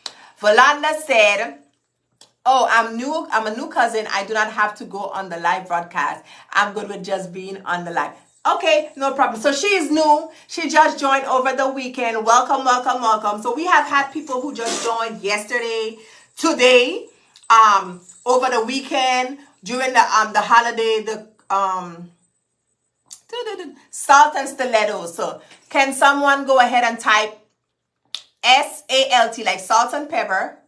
Valanda said, oh, I'm a new cousin. I do not have to go on the live broadcast. I'm good with just being on the live. Okay, no problem. So she is new. She just joined over the weekend. Welcome, welcome, welcome. So we have had people who just joined yesterday, today, over the weekend, during the holiday, salt and stilettos. So can someone go ahead and type SALT, like salt and pepper,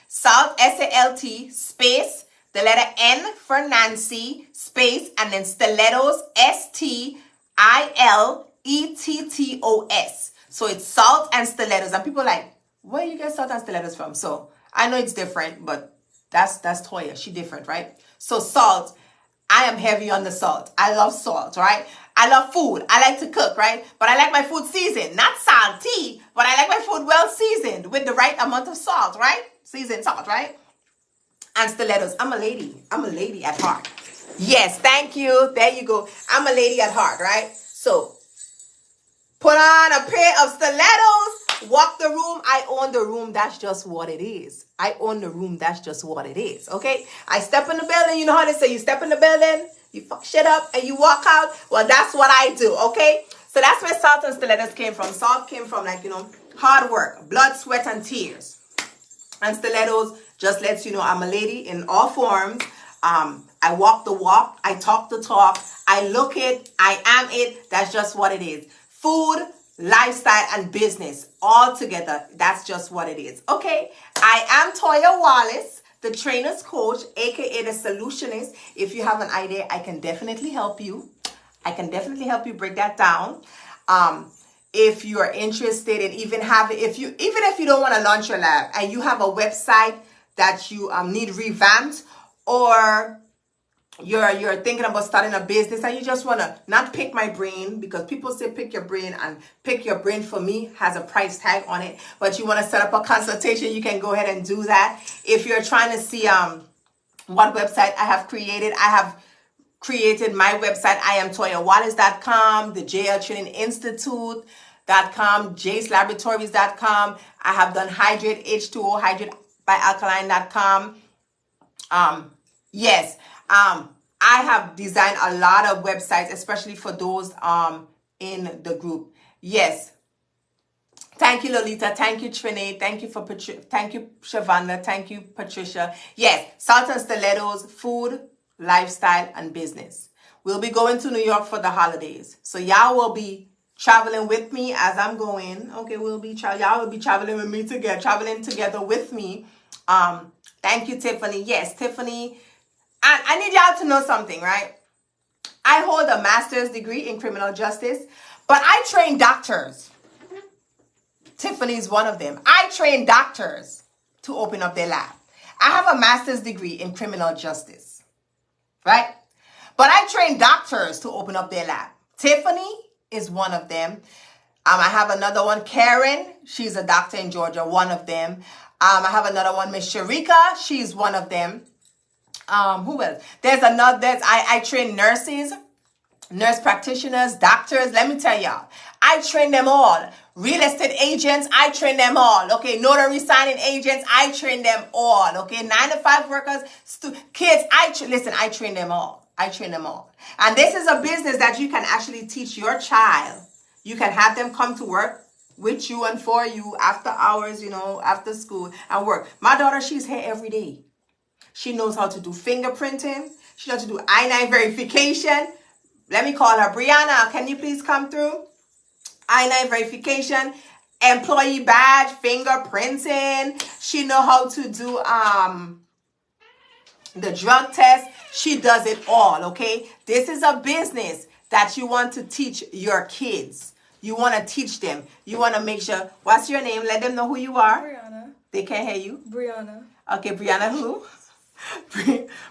salt, SALT, space, the letter N for Nancy, space, and then stilettos, STILETTOS. So it's salt and stilettos. And people are like, where you get salt and stilettos from? So I know it's different, but that's Toia. She different, right? So salt, I am heavy on the salt. I love salt, right? I love food. I like to cook, right? But I like my food seasoned. Not salty, but I like my food well seasoned with the right amount of salt, right? Seasoned salt, right? And stilettos. I'm a lady. I'm a lady at heart. Yes, thank you. There you go. I'm a lady at heart, right? So put on a pair of stilettos, walk the room. I own the room. That's just what it is. I own the room. That's just what it is. Okay? I step in the building. You know how they say you step in the building, you fuck shit up, and you walk out? Well, that's what I do. Okay? So that's where salt and stilettos came from. Salt came from, like, hard work, blood, sweat, and tears. And stilettos just lets you know I'm a lady in all forms. I walk the walk. I talk the talk. I look it. I am it. That's just what it is. Food, lifestyle, and business all together. That's just what it is. Okay. I am Toia Wallace, the trainer's coach, aka the solutionist. If you have an idea, I can definitely help you. I can definitely help you break that down. If you are interested in even if you don't want to launch your lab and you have a website that you need revamped, or you're thinking about starting a business and you just want to not pick my brain, because people say pick your brain, and pick your brain for me has a price tag on it, but you want to set up a consultation, you can go ahead and do that. If you're trying to see what website I have created my website, IamToiaWallace.com, the JL Training Institute.com, Jace Laboratories.com. I have done Hydrate H2O, Hydrate by Alkaline.com. Yes. I have designed a lot of websites, especially for those in the group. Yes. Thank you, Lolita. Thank you, Trinity. Thank you thank you, Shavanda. Thank you, Patricia. Yes, salt and stilettos, food, lifestyle, and business. We'll be going to New York for the holidays. So y'all will be traveling with me as I'm going. Okay, y'all will be traveling with me together, traveling together with me. Thank you, Tiffany. Yes, Tiffany. And I need y'all to know something, right? I hold a master's degree in criminal justice, but I train doctors. Tiffany is one of them. I train doctors to open up their lab. I have a master's degree in criminal justice, right? But I train doctors to open up their lab. Tiffany is one of them. I have another one, Karen. She's a doctor in Georgia, one of them. I have another one, Miss Sharika. She's one of them. Who else? I train nurses, nurse practitioners, doctors. Let me tell y'all, I train them all. Real estate agents, I train them all. Okay, notary signing agents, I train them all. Okay, 9-to-5 workers, kids, I train them all. I train them all. And this is a business that you can actually teach your child. You can have them come to work with you and for you after hours, after school and work. My daughter, she's here every day. She knows how to do fingerprinting. She knows how to do I-9 verification. Let me call her. Brianna, can you please come through? I-9 verification, employee badge, fingerprinting. She knows how to do the drug test. She does it all, okay? This is a business that you want to teach your kids. You want to teach them. You want to make sure. What's your name? Let them know who you are. Brianna. They can't hear you. Brianna. Okay, Brianna who?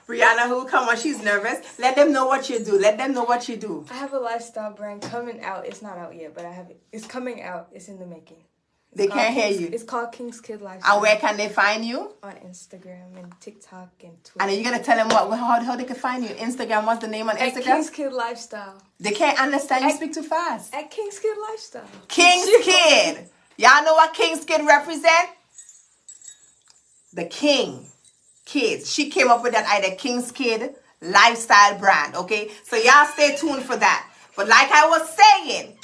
Brianna who? Come on, she's nervous. Let them know what you do. Let them know what you do. I have a lifestyle brand coming out. It's not out yet, but I have it. It's coming out. It's in the making. They can't hear you. It's called King's Kid Lifestyle. And where can they find you? On Instagram and TikTok and Twitter. And are you going to tell them how they can find you? Instagram, what's the name on Instagram? At King's Kid Lifestyle. They can't understand you speak too fast. At King's Kid Lifestyle. King's Kid. Y'all know what King's Kid represent? The King Kids. She came up with that idea, King's Kid Lifestyle brand, okay? So y'all stay tuned for that. But like I was saying,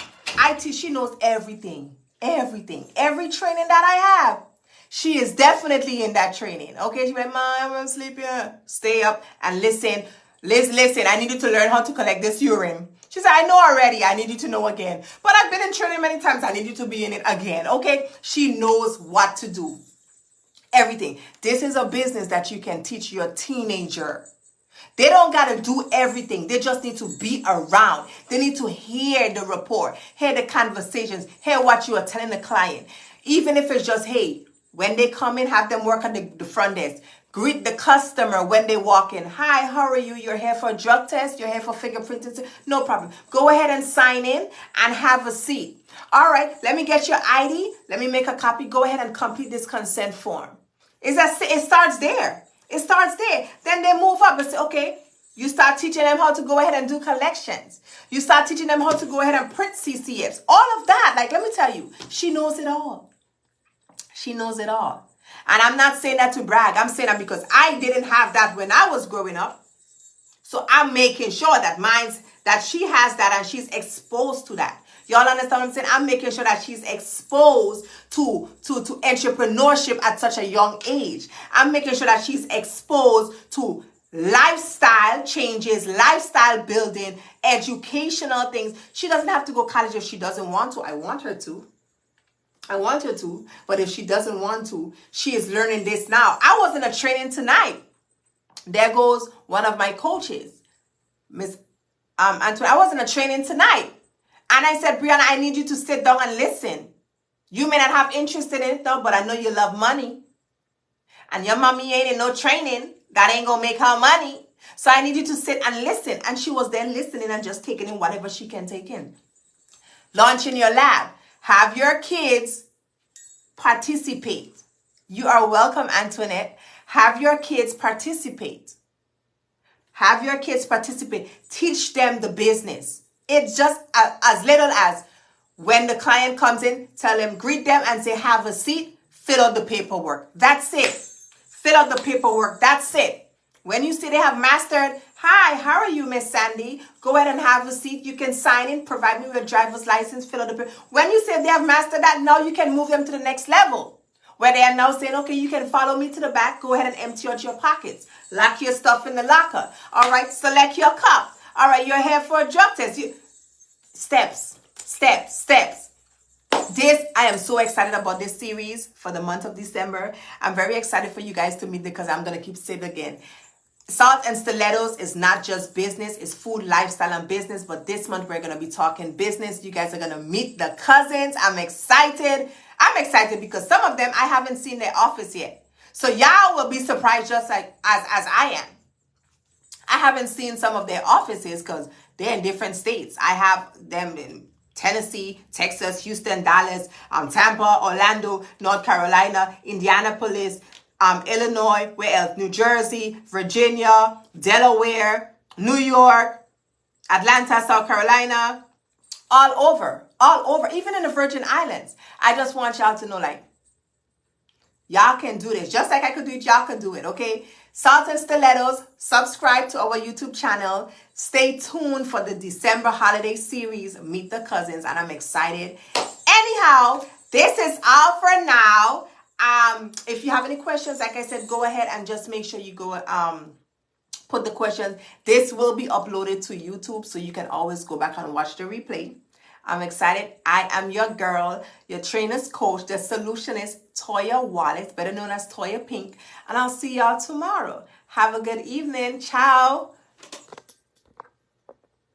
she knows everything. Everything. Every training that I have. She is definitely in that training. Okay, she's like, Mom, I'm sleeping. Stay up and listen. Listen, I need you to learn how to collect this urine. She said, I know already. I need you to know again. But I've been in training many times. I need you to be in it again. Okay? She knows what to do. Everything. This is a business that you can teach your teenager. They don't got to do everything. They just need to be around. They need to hear the report, hear the conversations, hear what you are telling the client. Even if it's just, hey, when they come in, have them work on the front desk. Greet the customer when they walk in. Hi, how are you? You're here for a drug test? You're here for fingerprinting? No problem. Go ahead and sign in and have a seat. All right, let me get your ID. Let me make a copy. Go ahead and complete this consent form. It starts there. It starts there. Then they move up and say, okay, you start teaching them how to go ahead and do collections. You start teaching them how to go ahead and print CCFs. All of that, like, let me tell you, she knows it all. She knows it all. And I'm not saying that to brag. I'm saying that because I didn't have that when I was growing up. So I'm making sure that she has that and she's exposed to that. Y'all understand what I'm saying? I'm making sure that she's exposed to entrepreneurship at such a young age. I'm making sure that she's exposed to lifestyle changes, lifestyle building, educational things. She doesn't have to go to college if she doesn't want to. I want her to. But if she doesn't want to, she is learning this now. I was in a training tonight. There goes one of my coaches, Miss Antoine. I was in a training tonight. And I said, Brianna, I need you to sit down and listen. You may not have interest in it, though, but I know you love money. And your mommy ain't in no training. That ain't going to make her money. So I need you to sit and listen. And she was there listening and just taking in whatever she can take in. Launching your lab. Have your kids participate. You are welcome, Antoinette. Have your kids participate. Have your kids participate. Teach them the business. It's just as little as when the client comes in, tell them, greet them and say, have a seat, fill out the paperwork. That's it. Fill out the paperwork. That's it. When you see they have mastered, hi, how are you, Miss Sandy? Go ahead and have a seat. You can sign in, provide me with a driver's license, fill out the paper. When you say they have mastered that, now you can move them to the next level. Where they are now saying, okay, you can follow me to the back. Go ahead and empty out your pockets. Lock your stuff in the locker. All right, select your cup. All right, you're here for a drug test. Steps. I am so excited about this series for the month of December. I'm very excited for you guys to meet because I'm going to keep saying it again. Salt and Stilettos is not just business. It's food, lifestyle, and business. But this month, we're going to be talking business. You guys are going to meet the Cuzzins. I'm excited. I'm excited because some of them, I haven't seen their office yet. So y'all will be surprised just like as I am. I haven't seen some of their offices because they're in different states. I have them in Tennessee, Texas, Houston, Dallas, Tampa, Orlando, North Carolina, Indianapolis, Illinois, where else? New Jersey, Virginia, Delaware, New York, Atlanta, South Carolina, all over, even in the Virgin Islands. I just want y'all to know, like, y'all can do this. Just like I could do it, y'all can do it, okay? Salt and Stilettos, subscribe to our YouTube channel. Stay tuned for the December holiday series, Meet the Cuzzins, and I'm excited. Anyhow, this is all for now. If you have any questions, like I said, go ahead and just make sure you go put the questions. This will be uploaded to YouTube, so you can always go back and watch the replay. I'm excited. I am your girl, your trainer's coach. The solutionist, Toia Wallace, better known as Toia Pink. And I'll see y'all tomorrow. Have a good evening. Ciao.